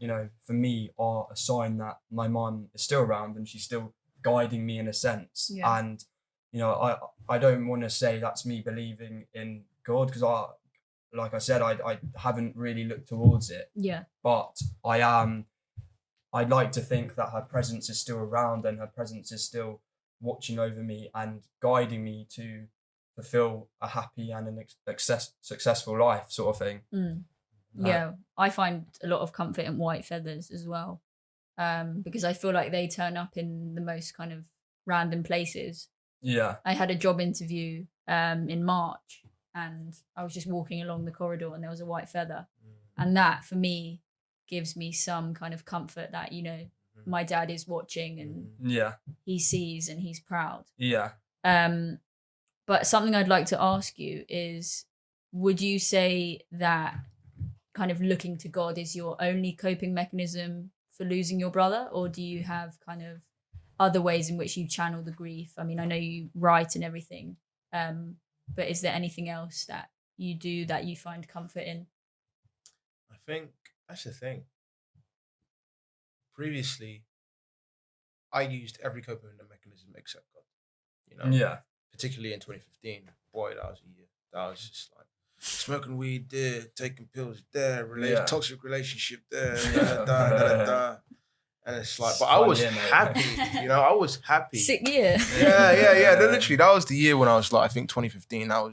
for me are a sign that my mum is still around and she's still guiding me in a sense. Yeah. And, I don't want to say that's me believing in God, because like I said, I haven't really looked towards it. Yeah. But I'd like to think that her presence is still around, and her presence is still watching over me and guiding me to fulfill a happy and an successful life, sort of thing. Yeah, I find a lot of comfort in white feathers as well, because I feel like they turn up in the most kind of random places. Yeah. I had a job interview in March, and I was just walking along the corridor, and there was a white feather, and that for me gives me some kind of comfort that, my dad is watching, and he sees, and he's proud. Yeah. But something I'd like to ask you is, would you say that kind of looking to God is your only coping mechanism for losing your brother, or do you have kind of other ways in which you channel the grief? I mean, I know you write and everything, but is there anything else that you do that you find comfort in? I think that's the thing. Previously, I used every coping mechanism except God. Yeah. Particularly in 2015, boy, that was a year. That was just like smoking weed there, taking pills there, toxic relationship there, and it's like, but I was happy, I was happy. Sick year. Yeah. Literally, that was the year when I was like, I think 2015. I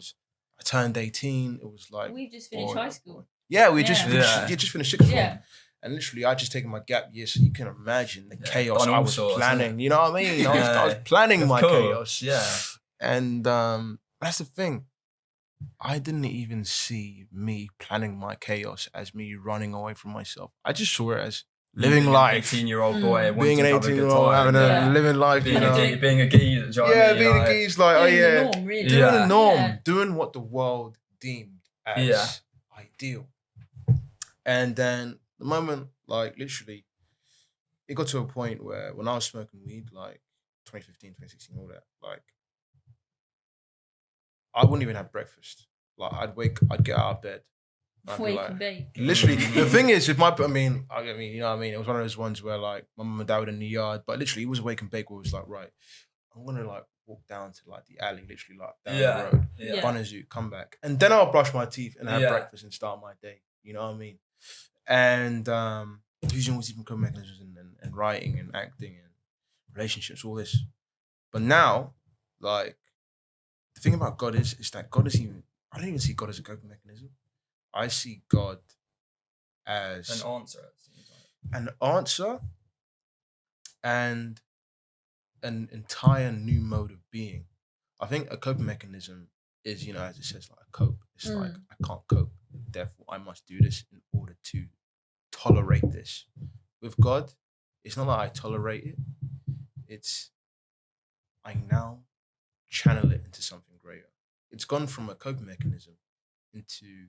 turned 18. It was like we just finished high school. Yeah, we just finished sixth form. And literally, I just taken my gap year, so you can imagine the chaos I was planning. You know what I mean? I was planning my chaos. Yeah. And that's the thing. I didn't even see me planning my chaos as me running away from myself. I just saw it as living life. 18-year-old boy, being an 18-year-old, having living life, being a geese. Being a geese, like doing the norm, really. Doing the norm, doing what the world deemed as ideal. And then the moment, like, literally, it got to a point where when I was smoking weed, like 2015, 2016, all that, like, I wouldn't even have breakfast. Like, I'd get out of bed. Wake and bake. Literally, the thing is, I mean, you know what I mean? It was one of those ones where, like, my mum and dad were in the yard, but literally, it was a wake and bake where it was like, right, I'm going to, like, walk down to, like, the alley, literally, like, down the road, run a zoo, come back. And then I'll brush my teeth and have breakfast and start my day. You know what I mean? And using all these different coping mechanisms and writing and acting and relationships, all this. But now, like, the thing about God is that God is I don't even see God as a coping mechanism. I see God as An answer, it seems like. an answer and an entire new mode of being. I think a coping mechanism is, as it says, like a cope. It's like, I can't cope, therefore I must do this in order to tolerate this. With God, it's not that I tolerate it, it's I now channel it into something greater. It's gone from a coping mechanism into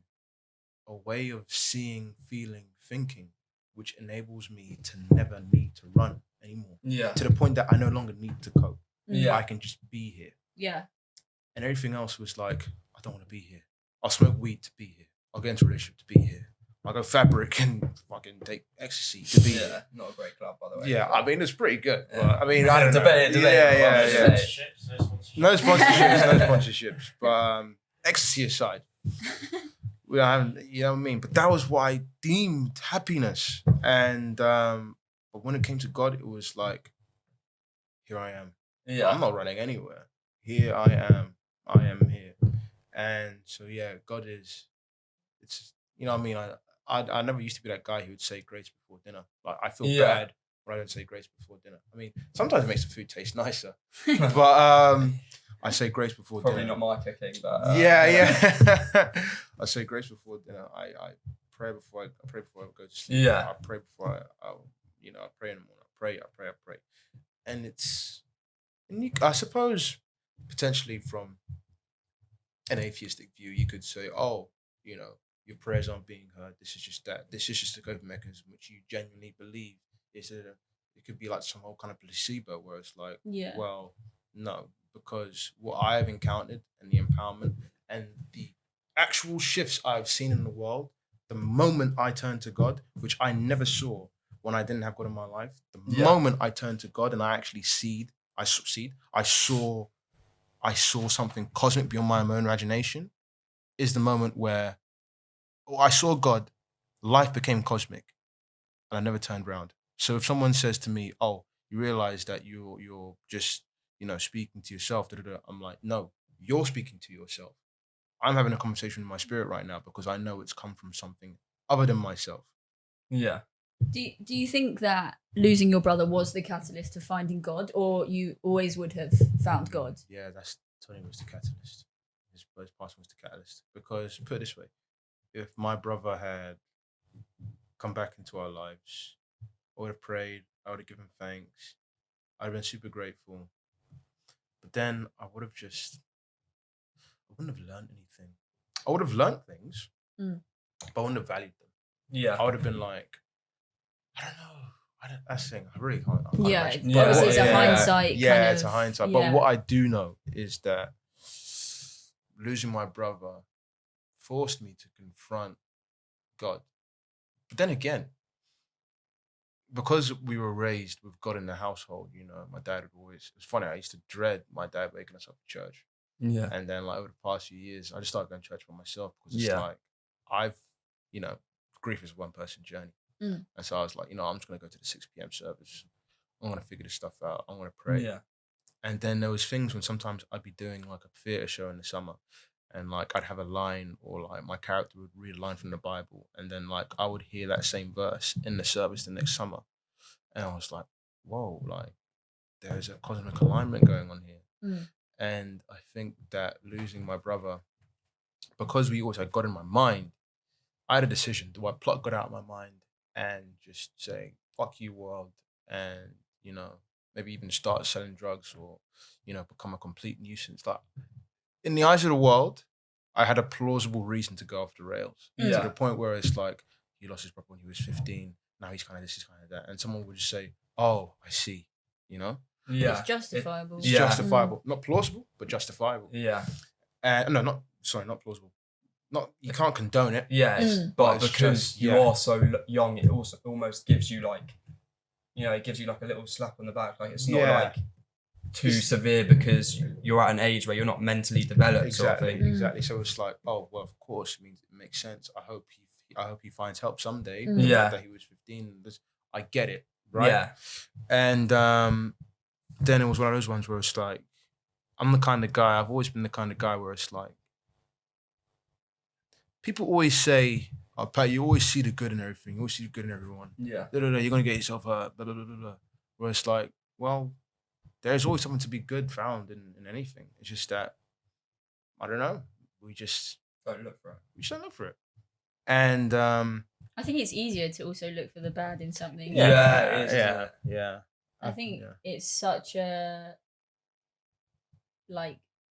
a way of seeing, feeling, thinking, which enables me to never need to run anymore. Yeah. To the point that I no longer need to cope. Yeah. I can just be here. Yeah. And everything else was like, I don't want to be here. I'll smoke weed to be here. I'll get into a relationship to be here. I'll go fabric and fucking take ecstasy to be here. Not a great club, by the way. Yeah, but... I mean, it's pretty good. Yeah. But, I mean, I don't know. Debate. Yeah. No sponsorships. But ecstasy aside. We haven't, you know what I mean? But that was what I deemed happiness. And but when it came to God, it was like, here I am. Yeah. I'm not running anywhere. Here I am. I am here. And so God is, it's, you know what I mean? I never used to be that guy who would say grace before dinner. Like, I feel bad when I don't say grace before dinner. I mean, sometimes it makes the food taste nicer. But I say grace before Probably dinner. not my cooking, but yeah. I say grace before dinner. I pray before I go to sleep. Yeah. I pray before I pray in the morning. I pray. And I suppose potentially from an atheistic view, you could say, oh, your prayers aren't being heard. This is just that. This is just a coping mechanism which you genuinely believe it could be like some whole kind of placebo where it's like, well, no, because what I have encountered and the empowerment and the actual shifts I've seen in the world, the moment I turned to God, which I never saw when I didn't have God in my life, the moment I turned to God and I actually I saw something cosmic beyond my own imagination, is the moment where I saw God, life became cosmic, and I never turned around. So if someone says to me, oh, you realize that you're just, speaking to yourself, I'm like, no, you're speaking to yourself. I'm having a conversation with my spirit right now because I know it's come from something other than myself. Yeah. Do you think that losing your brother was the catalyst to finding God, or you always would have found God? Yeah, Tony was the catalyst. His passing was the catalyst. Because, put it this way, if my brother had come back into our lives, I would have prayed, I would have given thanks, I'd have been super grateful. But then I wouldn't have learned anything. I would have learned things, but I wouldn't have valued them. Yeah. I would have been like, I don't know. That's the thing. I really can't. Obviously, it's a hindsight. Yeah, it's a hindsight. Yeah. But what I do know is that losing my brother forced me to confront God. But then again, because we were raised with God in the household, my dad would always, it's funny, I used to dread my dad waking us up to church. Yeah. And then over the past few years, I just started going to church for myself because it's like, grief is a one person journey. And so I was like, I'm just going to go to the 6 p.m. service. I'm going to figure this stuff out. I'm going to pray. Yeah. And then there was things when sometimes I'd be doing like a theater show in the summer and like I'd have a line or like my character would read a line from the Bible. And then like I would hear that same verse in the service the next summer. And I was like, whoa, like there's a cosmic alignment going on here. And I think that losing my brother, because we always had God in my mind, I had a decision. Do I pluck God out of my mind and just say, fuck you, world, and, maybe even start selling drugs or, become a complete nuisance? Like, in the eyes of the world, I had a plausible reason to go off the rails. To the point where it's like, he lost his brother when he was 15. Now he's kind of this, he's kind of that. And someone would just say, oh, I see, Yeah. It's justifiable. It's justifiable. Not plausible, but justifiable. Yeah. Not plausible. You can't condone it. Yes, but because you are so young, it also almost gives you like, it gives you like a little slap on the back. Like it's not like too severe because you're at an age where you're not mentally developed. Exactly, sort of thing. exactly. So it's like, oh well, of course, it makes sense. I hope he finds help someday. Yeah. That he was 15. I get it, right? Yeah. And then it was one of those ones where it's like, I'm the kind of guy. I've always been the kind of guy where it's like, people always say, Pat, you always see the good in everything. You always see the good in everyone. Yeah. You're going to get yourself hurt, blah, blah, blah, blah, blah. Where it's like, well, there's always something to be good found in anything. It's just that, I don't know, we just don't look for it. We just don't look for it. And I think it's easier to also look for the bad in something. Yeah, it is, yeah. I think it's such a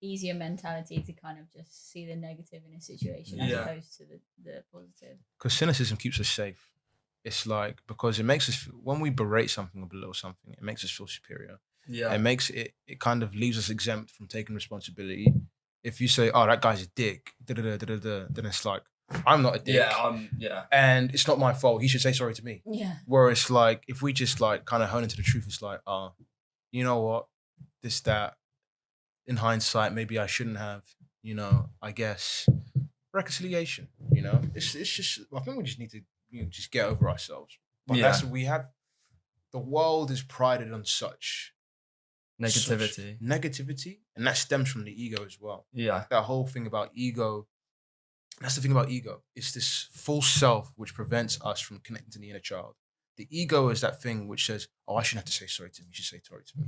easier mentality to kind of just see the negative in a situation as opposed to the positive. Because cynicism keeps us safe. It's like, because it makes us, when we berate something or belittle something, it makes us feel superior. Yeah. It makes it kind of leaves us exempt from taking responsibility. If you say, oh, that guy's a dick, then it's like, I'm not a dick. Yeah. And it's not my fault. He should say sorry to me. Yeah. Whereas like, if we just like kind of hone into the truth, it's like, you know what? That, in hindsight, maybe I shouldn't have, I guess, reconciliation, It's just, I think we just need to, just get over ourselves. But that's what we have. The world is prided on such negativity, and that stems from the ego as well. Yeah. That whole thing about ego, that's the thing about ego. It's this false self which prevents us from connecting to the inner child. The ego is that thing which says, oh, I shouldn't have to say sorry to him. You should say sorry to me.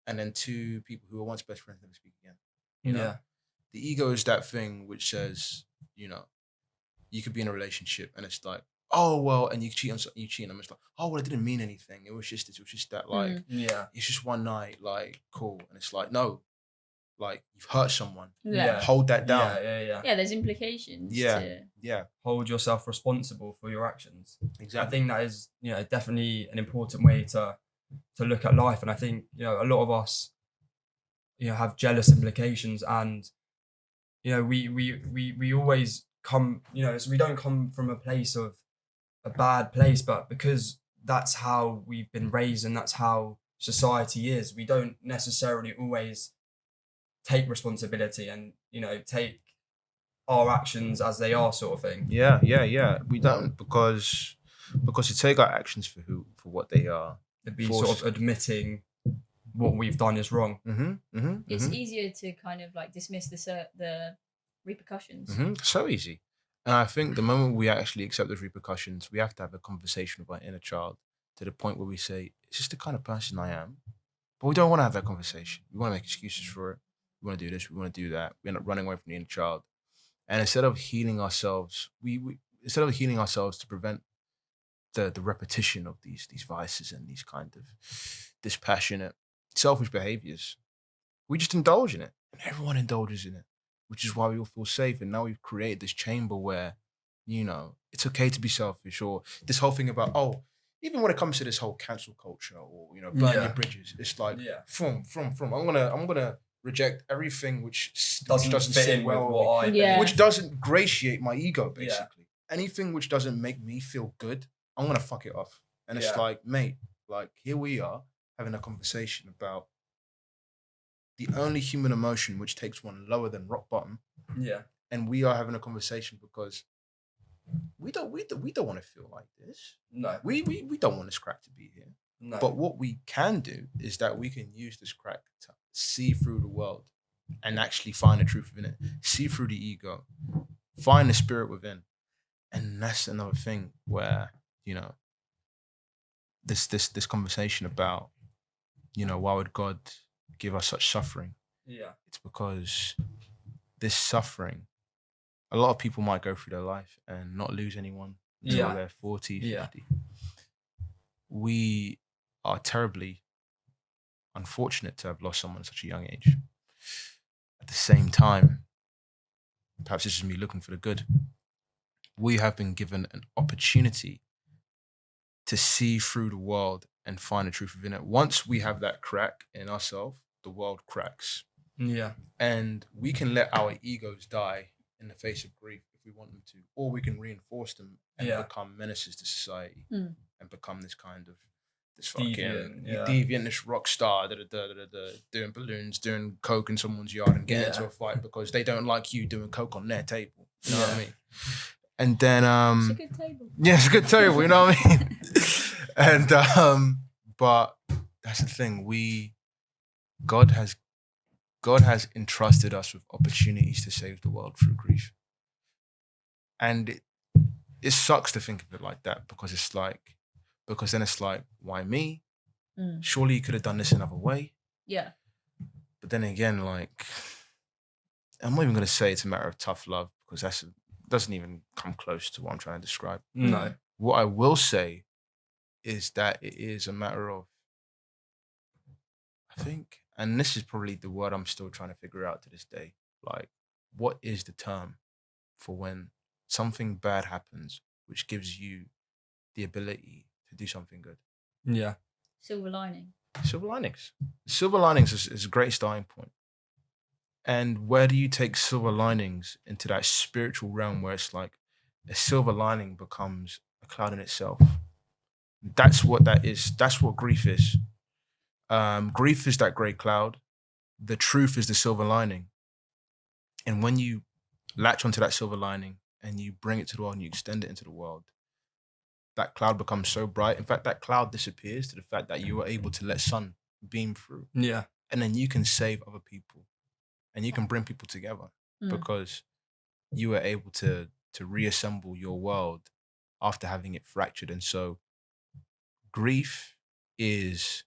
And then two people who were once best friends never speak again. You know? The ego is that thing which says, you could be in a relationship and it's like, oh, well, and you cheat on them. It's like, oh, well, I didn't mean anything. It was just that, like, it's just one night, like, cool. And it's like, no, like, you've hurt someone. Yeah. Hold that down. Yeah, there's implications. Yeah. Hold yourself responsible for your actions. Exactly. I think that is, definitely an important way to look at life. And I think, a lot of us, have jealous implications, and, we always come, so we don't come from a place of a bad place, but because that's how we've been raised and that's how society is, we don't necessarily always take responsibility and, take our actions as they are, sort of thing. Yeah. We don't, because to take our actions for what they are, to be sort of admitting what we've done is wrong. It's easier to kind of like dismiss the repercussions. So easy. And I think the moment we actually accept those repercussions, we have to have a conversation with our inner child to the point where we say, is this the kind of person I am? But we don't want to have that conversation. We want to make excuses for it. We want to do this. We want to do that. We end up running away from the inner child. And instead of healing ourselves, instead of healing ourselves to prevent the repetition of these vices and these kind of dispassionate, selfish behaviors, we just indulge in it. And everyone indulges in it, which is why we all feel safe. And now we've created this chamber where, it's okay to be selfish, or this whole thing about, even when it comes to this whole cancel culture or, burn your bridges, it's like, from. I'm gonna reject everything which doesn't sit well with what I think, which doesn't gratiate my ego, basically. Anything which doesn't make me feel good, I'm gonna fuck it off. And it's like, mate, like, here we are having a conversation about the only human emotion which takes one lower than rock bottom. Yeah. And we are having a conversation because we don't want to feel like this. No. We don't want this crack to be here. No. But what we can do is that we can use this crack to see through the world and actually find the truth within it. See through the ego. Find the spirit within. And that's another thing where, this conversation about, why would God give us such suffering? Yeah. It's because this suffering, a lot of people might go through their life and not lose anyone until they're 40, 50. Yeah. We are terribly unfortunate to have lost someone at such a young age. At the same time, perhaps this is me looking for the good, we have been given an opportunity to see through the world and find the truth within it. Once we have that crack in ourselves, the world cracks. Yeah. And we can let our egos die in the face of grief if we want them to, or we can reinforce them and become menaces to society and become this kind of this fucking deviant, this rock star doing balloons, doing coke in someone's yard and getting into a fight because they don't like you doing coke on their table. You know what I mean? And then it's a good table. Yeah, it's a good table, you know what I mean? And but that's the thing. God has entrusted us with opportunities to save the world through grief. And it sucks to think of it like that because then it's like, why me? Surely you could have done this another way. Yeah. But then again, like, I'm not even going to say it's a matter of tough love because doesn't even come close to what I'm trying to describe. No. What I will say is that it is a matter of, I think, and this is probably the word I'm still trying to figure out to this day, like, what is the term for when something bad happens, which gives you the ability to do something good? Yeah. Silver lining. Silver linings. Silver linings is a great starting point. And where do you take silver linings into that spiritual realm where it's like a silver lining becomes a cloud in itself? That's what that is. That's what grief is. Grief is that gray cloud. The truth is the silver lining. And when you latch onto that silver lining and you bring it to the world and you extend it into the world, that cloud becomes so bright. In fact, that cloud disappears to the fact that you are able to let sun beam through. Yeah. And then you can save other people and you can bring people together because you are able to reassemble your world after having it fractured. And so grief is,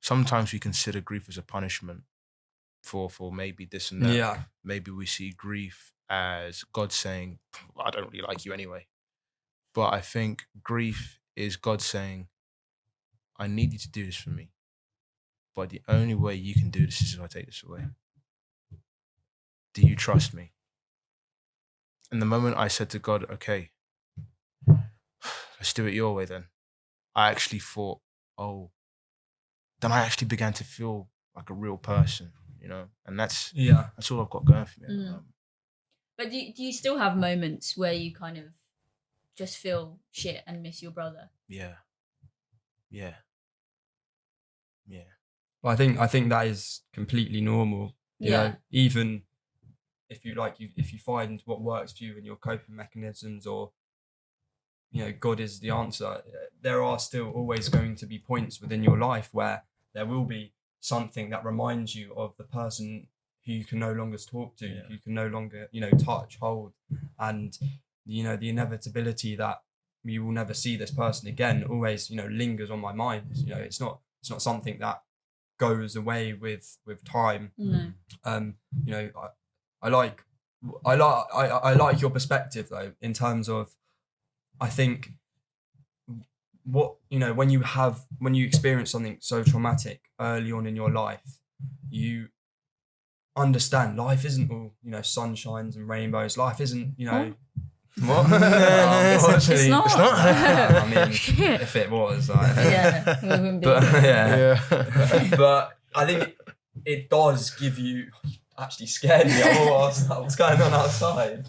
sometimes we consider grief as a punishment for maybe this and that. Yeah. Maybe we see grief as God saying, I don't really like you anyway. But I think grief is God saying, I need you to do this for me. But the only way you can do this is if I take this away. Do you trust me? And the moment I said to God, okay, let's do it your way then, I actually thought, oh, then I actually began to feel like a real person, you know? And that's all I've got going for me at the moment. But do you still have moments where you kind of just feel shit and miss your brother? Yeah. Well, I think that is completely normal. You know, even if you find what works for you in your coping mechanisms, or you know, God is the answer, there are still always going to be points within your life where there will be something that reminds you of the person who you can no longer talk to, who you can no longer, you know, touch, hold, and you know, the inevitability that you will never see this person again always, you know, lingers on my mind. You know, it's not something that goes away with time. No. You know, I like your perspective though, in terms of, I think what, you know, when you experience something so traumatic early on in your life, you understand life isn't all, you know, sunshines and rainbows. Life isn't, you know, what? It's not. I mean, if it was, we wouldn't be. But I think it does give you. Actually scared me. What's going on outside?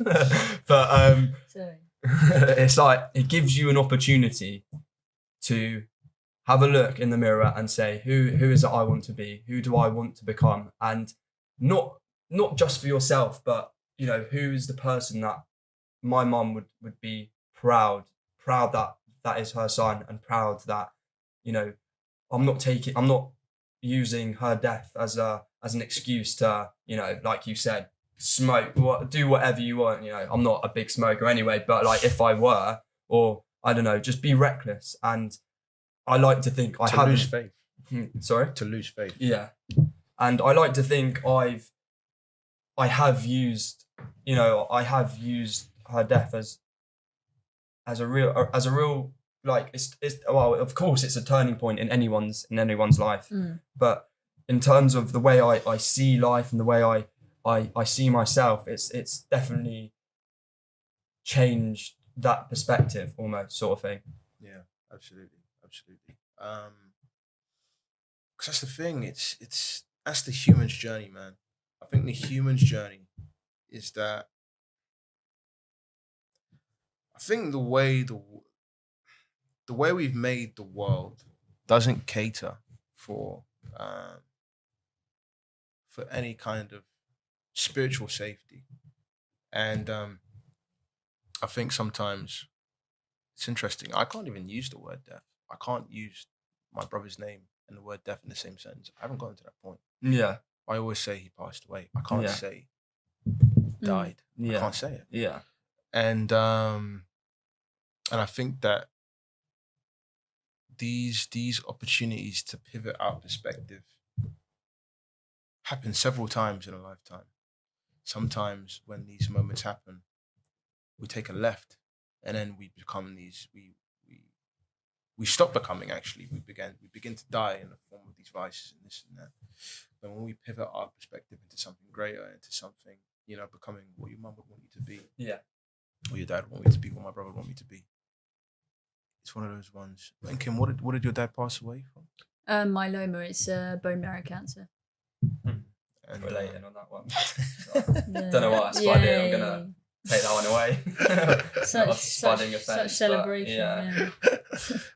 But Sorry. It's like it gives you an opportunity to have a look in the mirror and say, who is it I want to be? Who do I want to become? And not just for yourself, but you know, who is the person that my mum would be proud that is her son, and proud that, you know, I'm not using her death as an excuse to, you know, like you said, smoke, do whatever you want. You know, I'm not a big smoker anyway, but like if I were, or I don't know, just be reckless. And I like to think I have lose faith. Sorry? To lose faith. Yeah. And I like to think I have used her death as a real like it's well, of course it's a turning point in anyone's life. But in terms of the way I see life and the way I see myself, it's definitely changed that perspective almost, sort of thing. Yeah, absolutely. Because that's the thing, that's the human's journey, man. I think the human's journey is that I think the way we've made the world doesn't cater for any kind of spiritual safety. And I think sometimes it's interesting. I can't even use the word death. I can't use my brother's name and the word death in the same sentence. I haven't gotten to that point. Yeah. I always say he passed away. I can't say died. I can't say it. Yeah. And I think that these opportunities to pivot our perspective happen several times in a lifetime. Sometimes when these moments happen, we take a left, and then we become these. We stop becoming, actually. We begin to die in the form of these vices and this and that. But when we pivot our perspective into something greater, into something, becoming what your mum would want you to be, Yeah. or your dad would want me to be, what my brother would want me to be. It's one of those ones. And Kim, what did your dad pass away from? Myeloma. It's bone marrow cancer. And Relating on that one. Don't know why I spun it. I'm gonna take that one away. Such celebration. Yeah.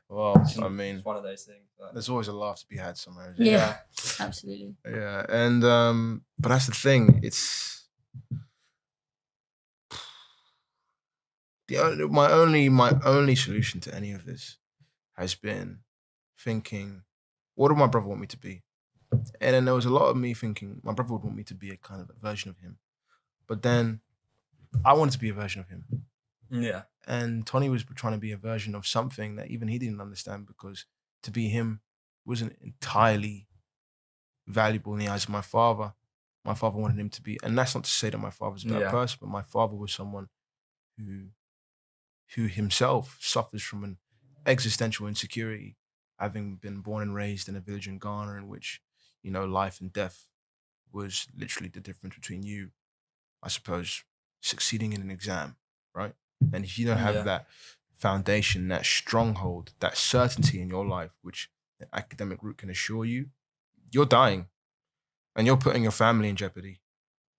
Well, I mean, it's one of those things. But... there's always a laugh to be had somewhere. Yeah, absolutely. Yeah, and but that's the thing. It's my only solution to any of this has been thinking, what would my brother want me to be? And then there was a lot of me thinking my brother would want me to be a kind of a version of him, but then I wanted to be a version of him. Yeah. And Tony was trying to be a version of something that even he didn't understand, because to be him wasn't entirely valuable in the eyes of my father. My father wanted him to be, and that's not to say that my father's a bad person, but my father was someone who himself suffers from an existential insecurity, having been born and raised in a village in Ghana in which, life and death was literally the difference between you, I suppose, succeeding in an exam, right? And if you don't have that foundation, that stronghold, that certainty in your life, which an academic route can assure you, you're dying and you're putting your family in jeopardy.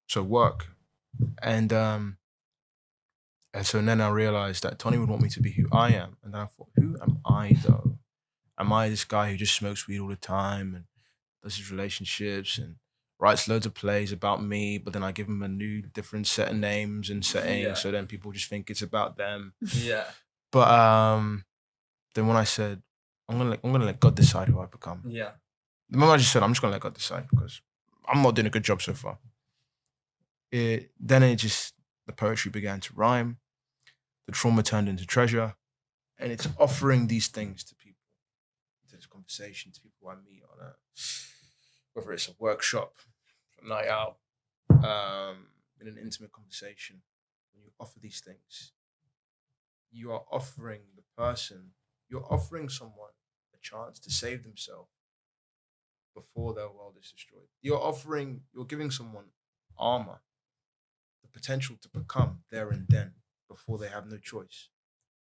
So work. And so then I realized that Tony would want me to be who I am. And then I thought, who am I though? Am I this guy who just smokes weed all the time and does his relationships and writes loads of plays about me, but then I give him a new, different set of names and settings, so then people just think it's about them. Yeah. But then when I said, I'm gonna let God decide who I become. Yeah. The moment I just said, I'm just gonna let God decide because I'm not doing a good job so far. The poetry began to rhyme, the trauma turned into treasure, and it's offering these things to people, to this conversation, to people I meet on whether it's a workshop, a night out, in an intimate conversation. When you offer these things, you are offering you're offering someone a chance to save themselves before their world is destroyed. You're giving someone armor, the potential to become there and then before they have no choice.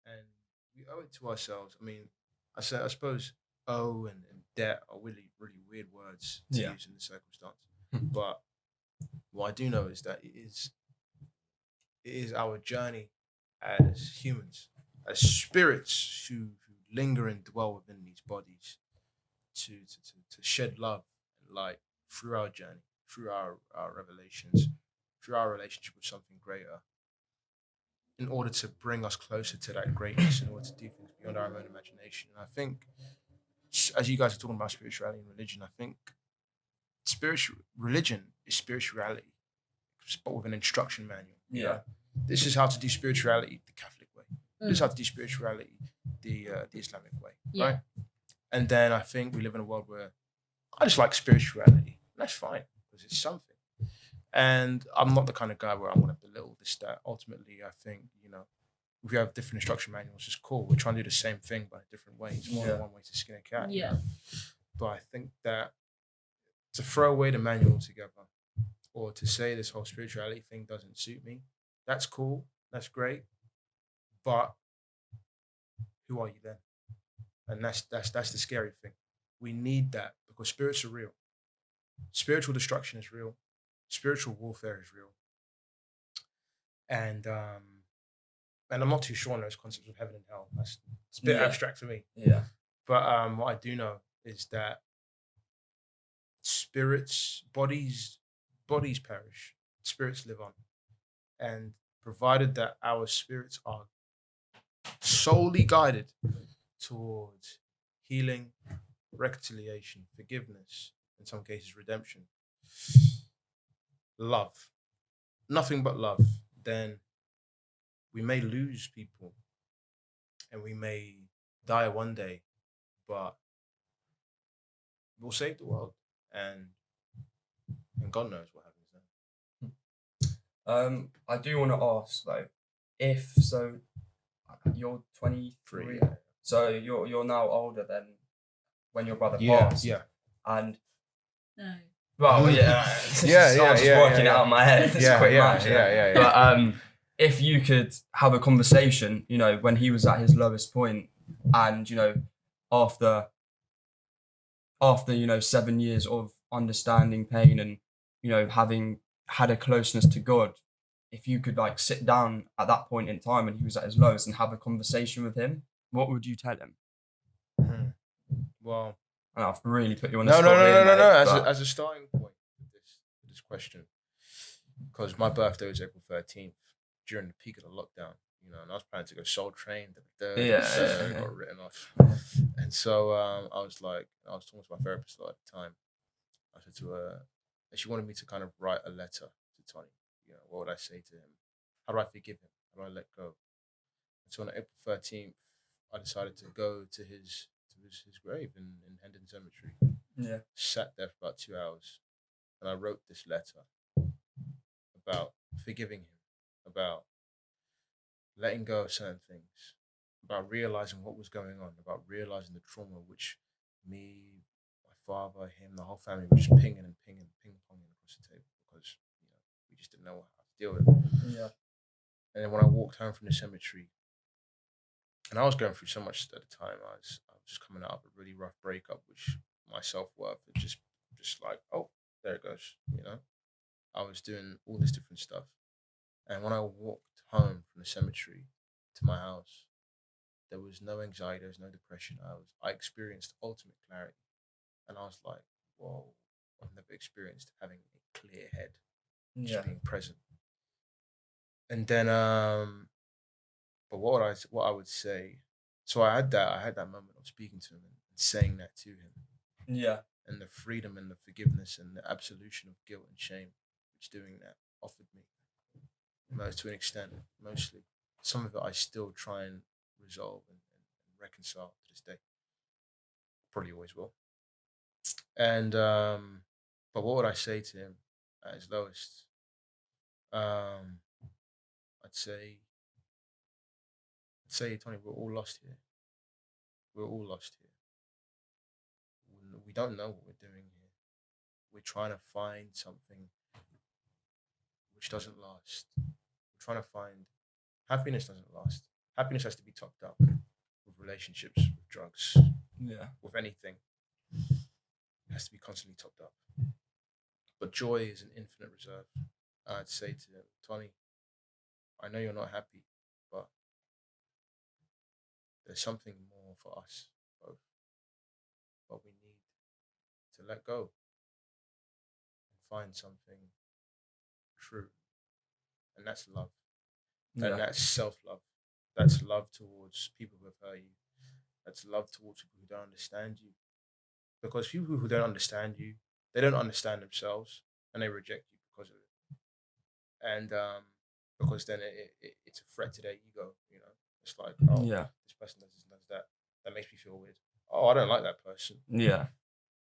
And we owe it to ourselves. I mean, I suppose and debt are really, really weird words to use in this circumstance. But what I do know is that it is our journey as humans, as spirits who linger and dwell within these bodies, to shed love and light through our journey, through our revelations, through our relationship with something greater, in order to bring us closer to that greatness, in order to do things beyond our own imagination. And I think, as you guys are talking about spirituality and religion, I think religion is spirituality, but with an instruction manual. Yeah. This is how to do spirituality the Catholic way. This is how to do spirituality the Islamic way, right? And then I think we live in a world where I just like spirituality. That's fine, because it's something. And I'm not the kind of guy where I'm going to belittle this, that. Ultimately, I think, if we have different instruction manuals, it's cool. We're trying to do the same thing, but a different way. It's more than one way to skin a cat. Yeah. But I think that to throw away the manual altogether, or to say this whole spirituality thing doesn't suit me, that's cool. That's great. But who are you then? And that's the scary thing. We need that, because spirits are real. Spiritual destruction is real. Spiritual warfare is real. And I'm not too sure on those concepts of heaven and hell. It's a bit abstract for me. Yeah. But what I do know is that bodies perish, spirits live on. And provided that our spirits are solely guided towards healing, reconciliation, forgiveness, in some cases redemption, love, nothing but love, then we may lose people and we may die one day, but we'll save the world, and God knows what happens then. I do want to ask though, if so, you're 23, Yeah. so you're now older than when your brother Yeah, passed, yeah. and No. well, yeah, I'm just working it out in my head. It's quick match, yeah. But if you could have a conversation, you know, when he was at his lowest point, and you know, after 7 years of understanding pain and you know having had a closeness to God, if you could like sit down at that point in time when he was at his lowest and have a conversation with him, what would you tell him? Well, I've really put you on the spot. No. As a starting point with this question, because my birthday was April 13th during the peak of the lockdown, you know, and I was planning to go Soul Train. Got written off, and so I was talking to my therapist at the time. I said to her, and she wanted me to kind of write a letter to Tony. You know, what would I say to him? How do I forgive him? How do I let go? And so on April 13th, I decided to go to his grave in Hendon Cemetery. Yeah. Sat there for about 2 hours, and I wrote this letter about forgiving him, about letting go of certain things, about realizing what was going on, about realizing the trauma which me, my father, him, the whole family were just ping-ponging across the table because you know we just didn't know how to deal with it. Yeah. And then when I walked home from the cemetery, and I was going through so much at the time, I was just coming out of a really rough breakup, which my self-worth had just like, oh, there it goes, you know. I was doing all this different stuff. And when I walked home from the cemetery to my house, there was no anxiety, there was no depression. I experienced ultimate clarity. And I was like, whoa, I've never experienced having a clear head, just being present. And then but what I would say, so I had that moment of speaking to him and saying that to him. Yeah. And the freedom and the forgiveness and the absolution of guilt and shame which doing that offered me. To an extent, mostly. Some of it I still try and resolve and reconcile to this day. Probably always will. And but what would I say to him at his lowest? I'd say, Tony, we're all lost here. We're all lost here. We don't know what we're doing here. We're trying to find something which doesn't last. We're trying to find happiness doesn't last. Happiness has to be topped up with relationships, with drugs, with anything. It has to be constantly topped up. But joy is an infinite reserve. I'd say to him, Tony, I know you're not happy, but there's something more for us both. But we need to let go and find something true. And that's love. And that's self-love. That's love towards people who have hurt you. That's love towards people who don't understand you. Because people who don't understand you, they don't understand themselves and they reject you because of it. And because then it's a threat to their ego, you know. It's like, oh, this person does this and does that. That makes me feel weird. Oh, I don't like that person. Yeah.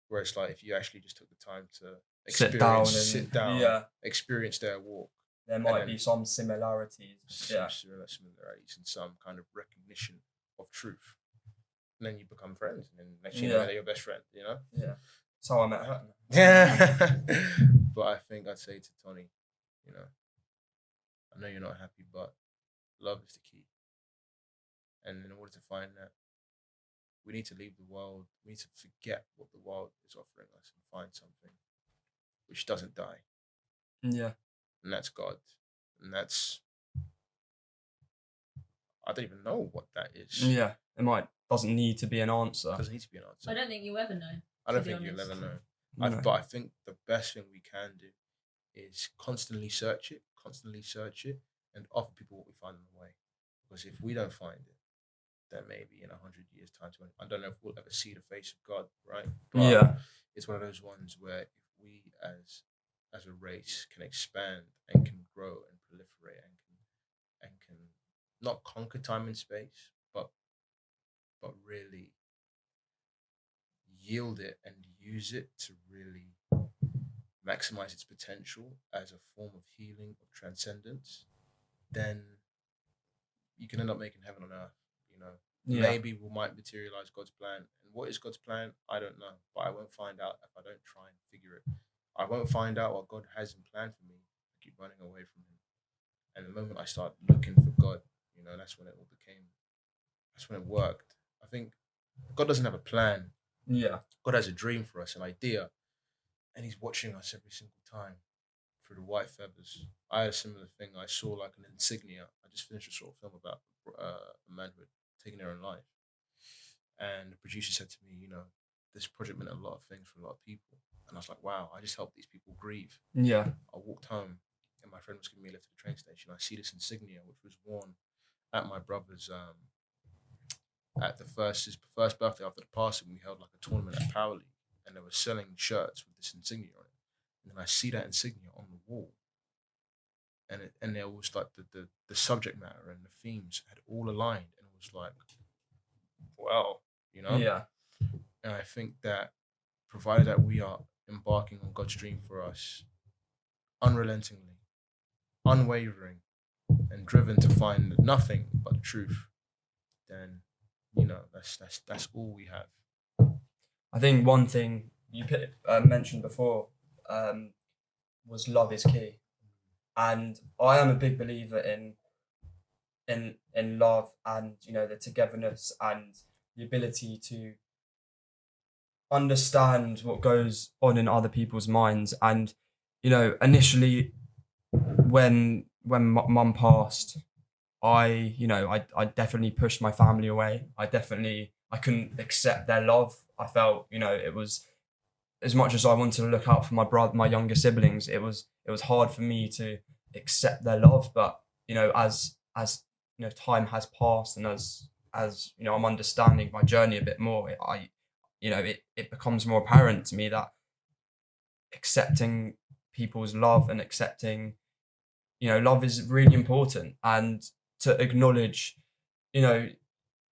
Where it's like, if you actually just took the time to sit down, experience their walk. There might be some similarities. Similarities and some kind of recognition of truth. And then you become friends, and then next thing you know, they're your best friend, you know? Yeah. That's how I met her. Yeah. But I think I'd say to Tony, you know, I know you're not happy, but love is the key. And in order to find that, we need to leave the world. We need to forget what the world is offering us and find something which doesn't die. Yeah. And that's God. And that's, I don't even know what that is. Yeah. Doesn't need to be an answer. Doesn't need to be an answer. I don't think you'll ever know. I don't think you'll ever know. But I think the best thing we can do is constantly search it, and offer people what we find on the way. Because if we don't find it, then maybe in 100 years' time, I don't know if we'll ever see the face of God, right? But it's one of those ones where if we as a race can expand and can grow and proliferate and can not conquer time and space, but really yield it and use it to really maximize its potential as a form of healing, of transcendence, then you can end up making heaven on earth. You know, maybe we might materialize God's plan. And what is God's plan? I don't know, but I won't find out if I don't try and figure it. I won't find out what God has in plan for me. I keep running away from Him. And the moment I start looking for God, you know, that's when it all became. That's when it worked. I think God doesn't have a plan. Yeah. God has a dream for us, an idea, and He's watching us every single time through the white feathers. I had a similar thing. I saw like an insignia. I just finished a short film about a man who had taken their own life, and the producer said to me, you know, this project meant a lot of things for a lot of people, and I was like, wow, I just helped these people grieve. Yeah. I walked home, and my friend was giving me a lift to the train station. I see this insignia, which was worn at my brother's at his first birthday after the passing. We held like a tournament at Power League, and they were selling shirts with this insignia on it. And then I see that insignia on the wall, and there was like the subject matter and the themes had all aligned, and it was like, wow, you know. Yeah. And I think that provided that we are embarking on God's dream for us, unrelentingly, unwavering, and driven to find nothing but the truth, then you know that's all we have. I think one thing you mentioned before was love is key, and I am a big believer in love, and you know, the togetherness and the ability to understand what goes on in other people's minds. And you know, initially when mum passed, I definitely pushed my family away. I couldn't accept their love. I felt, you know, it was, as much as I wanted to look out for my younger siblings, it was hard for me to accept their love. But you know, as you know, time has passed, and as you know, I'm understanding my journey a bit more, it becomes more apparent to me that accepting people's love and accepting, you know, love is really important. And to acknowledge, you know,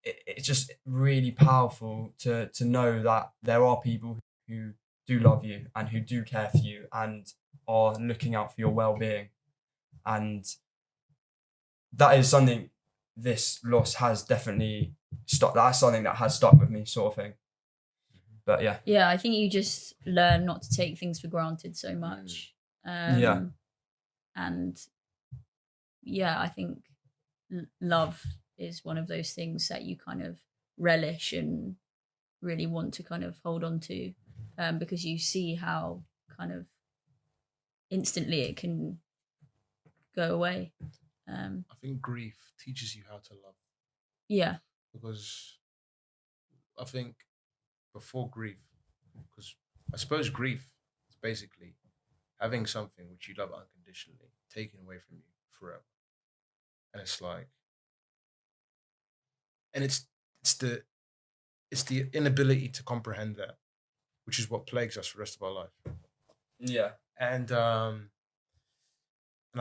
it's just really powerful to know that there are people who do love you and who do care for you and are looking out for your well-being. And that is something, this loss has definitely stuck. That's something that has stuck with me, sort of thing. But yeah, I think you just learn not to take things for granted so much. Yeah. And yeah, I think love is one of those things that you kind of relish and really want to kind of hold on to, because you see how kind of instantly it can go away. I think grief teaches you how to love. Yeah. Because I think before grief, because I suppose grief is basically having something which you love unconditionally taken away from you forever. And it's like, and it's the inability to comprehend that, which is what plagues us for the rest of our life. Yeah. And I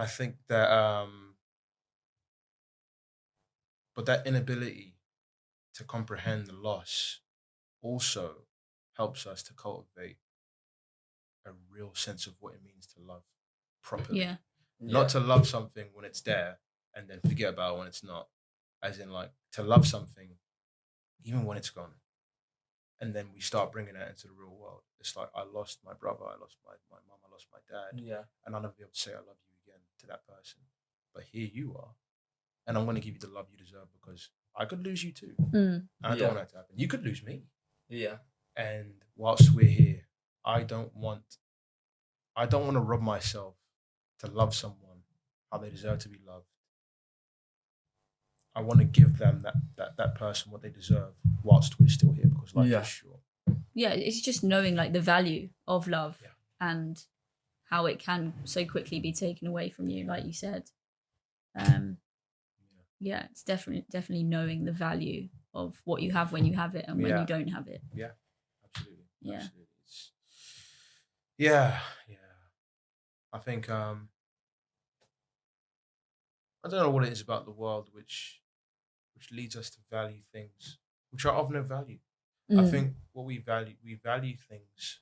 think that but that inability to comprehend the loss also helps us to cultivate a real sense of what it means to love properly. Yeah. Not to love something when it's there and then forget about it when it's not. As in, like, to love something even when it's gone. And then we start bringing that into the real world. It's like, I lost my brother, I lost my mom, I lost my dad. Yeah. And I'll never be able to say I love you again to that person. But here you are. And I'm going to give you the love you deserve, because I could lose you too. I don't want that to happen. You could lose me. Yeah. And whilst we're here, I don't want to rob myself to love someone how they deserve to be loved. I want to give them that person what they deserve whilst we're still here, because life is short. Yeah, it's just knowing like the value of love and how it can so quickly be taken away from you, like you said. Yeah, it's definitely knowing the value of what you have when you have it and when you don't have it. Yeah, absolutely. Yeah. Absolutely. Yeah. I think I don't know what it is about the world which leads us to value things which are of no value. I think what we value things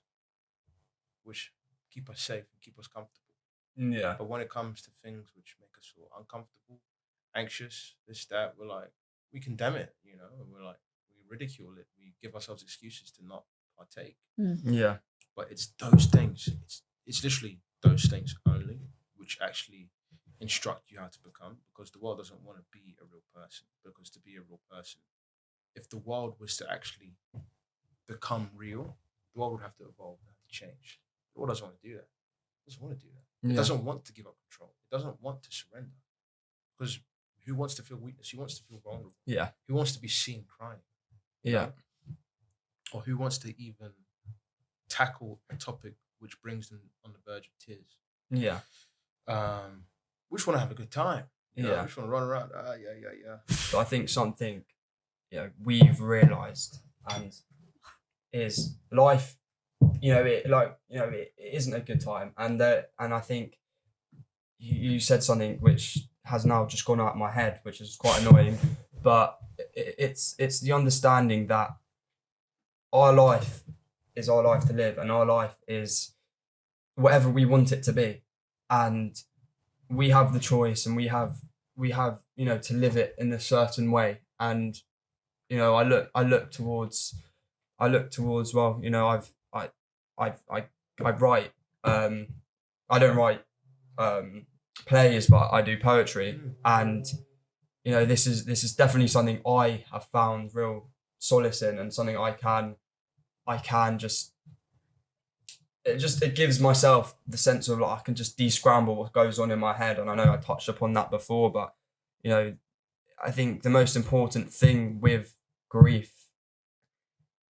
which keep us safe and keep us comfortable. Yeah. But when it comes to things which make us feel uncomfortable, anxious, this, that, we're like, we condemn it, you know, and we're like, we ridicule it. We give ourselves excuses to not partake. Yeah. But it's those things. It's literally those things only which actually instruct you how to become, because the world doesn't want to be a real person. Because to be a real person, if the world was to actually become real, the world would have to evolve, would have to change. The world doesn't want to do that. It doesn't want to do that. It doesn't want to give up control. It doesn't want to surrender. Because who wants to feel weakness? Who wants to feel vulnerable? Yeah. Who wants to be seen crying? Yeah. Know? Or who wants to even tackle a topic which brings them on the verge of tears? Yeah. We just want to have a good time. You know? Yeah. We just want to run around. Yeah. So I think something, we've realised and is life, it isn't a good time. And I think you said something which has now just gone out of my head, which is quite annoying, but it's the understanding that our life is our life to live, and our life is whatever we want it to be, and we have the choice, and we have to live it in a certain way. And I look towards well, I write, I don't write plays, but I do poetry, and this is definitely something I have found real solace in, and something I can just it gives myself the sense of like I can just de-scramble what goes on in my head. And I know I touched upon that before, but I think the most important thing with grief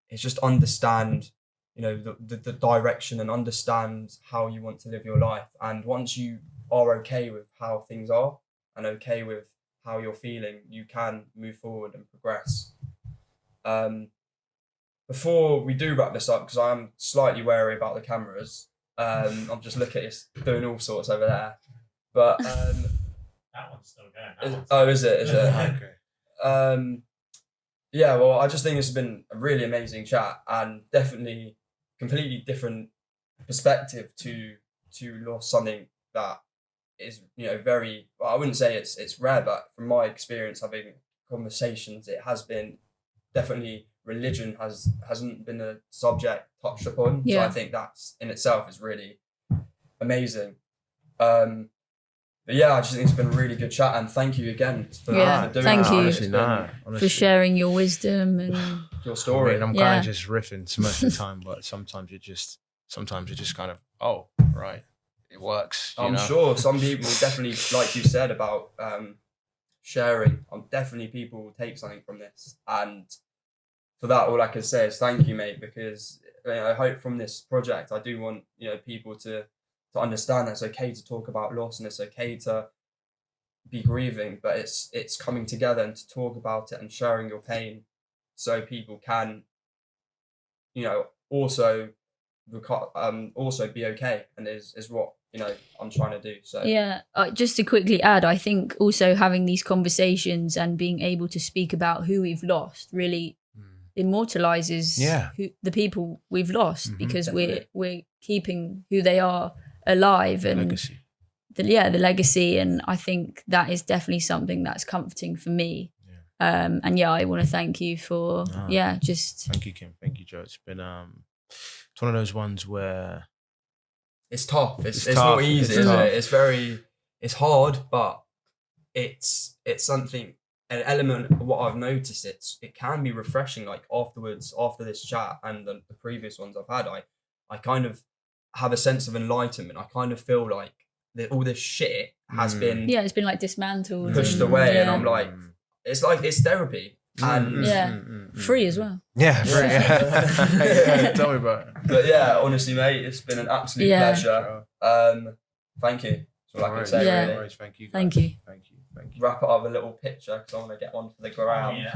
is just understand the direction, and understand how you want to live your life. And once you are okay with how things are and okay with how you're feeling, you can move forward and progress. Before we do wrap this up, because I'm slightly wary about the cameras, I'm just looking at it doing all sorts over there. But that one's still going. Is it? Okay. Yeah, well, I just think it's been a really amazing chat, and definitely completely different perspective to lost, something that is very, well, I wouldn't say it's rare, but from my experience having conversations, it has been definitely, religion hasn't been a subject touched upon. Yeah. So I think that's in itself is really amazing. But yeah, I just think it's been a really good chat, and thank you again for doing thank that. you. Honestly, for sharing your wisdom and your story. I'm kind of just riffing most of the time, but sometimes it just kind of, oh, right, it works. I'm sure some people definitely, like you said about sharing, definitely people will take something from this. And for that, all I can say is thank you, mate, because I hope from this project, I do want people to understand that it's okay to talk about loss, and it's okay to be grieving, but it's coming together and to talk about it and sharing your pain, so people can also be okay, and is what I'm trying to do. So yeah, just to quickly add, I think also having these conversations and being able to speak about who we've lost really immortalizes the people we've lost, because we're keeping who they are alive, and legacy. The legacy. And I think that is definitely something that's comforting for me. And I want to thank you for thank you, Kim. Thank you, Joe. It's been it's one of those ones where it's tough. It's tough. not easy, It's is tough. it? It's hard, but it's something, an element of what I've noticed. It can be refreshing, like afterwards, after this chat and the previous ones I've had, I kind of have a sense of enlightenment. I kind of feel like all this shit has been it's been like dismantled, pushed away, and I'm like, it's therapy. And free as well. Yeah, tell me about it. But yeah, honestly, mate, it's been an absolute pleasure. Thank you. That's all I can say. Really. Thank you. Thank you. Thank you. Wrap it up with a little picture, because I want to get one for the ground.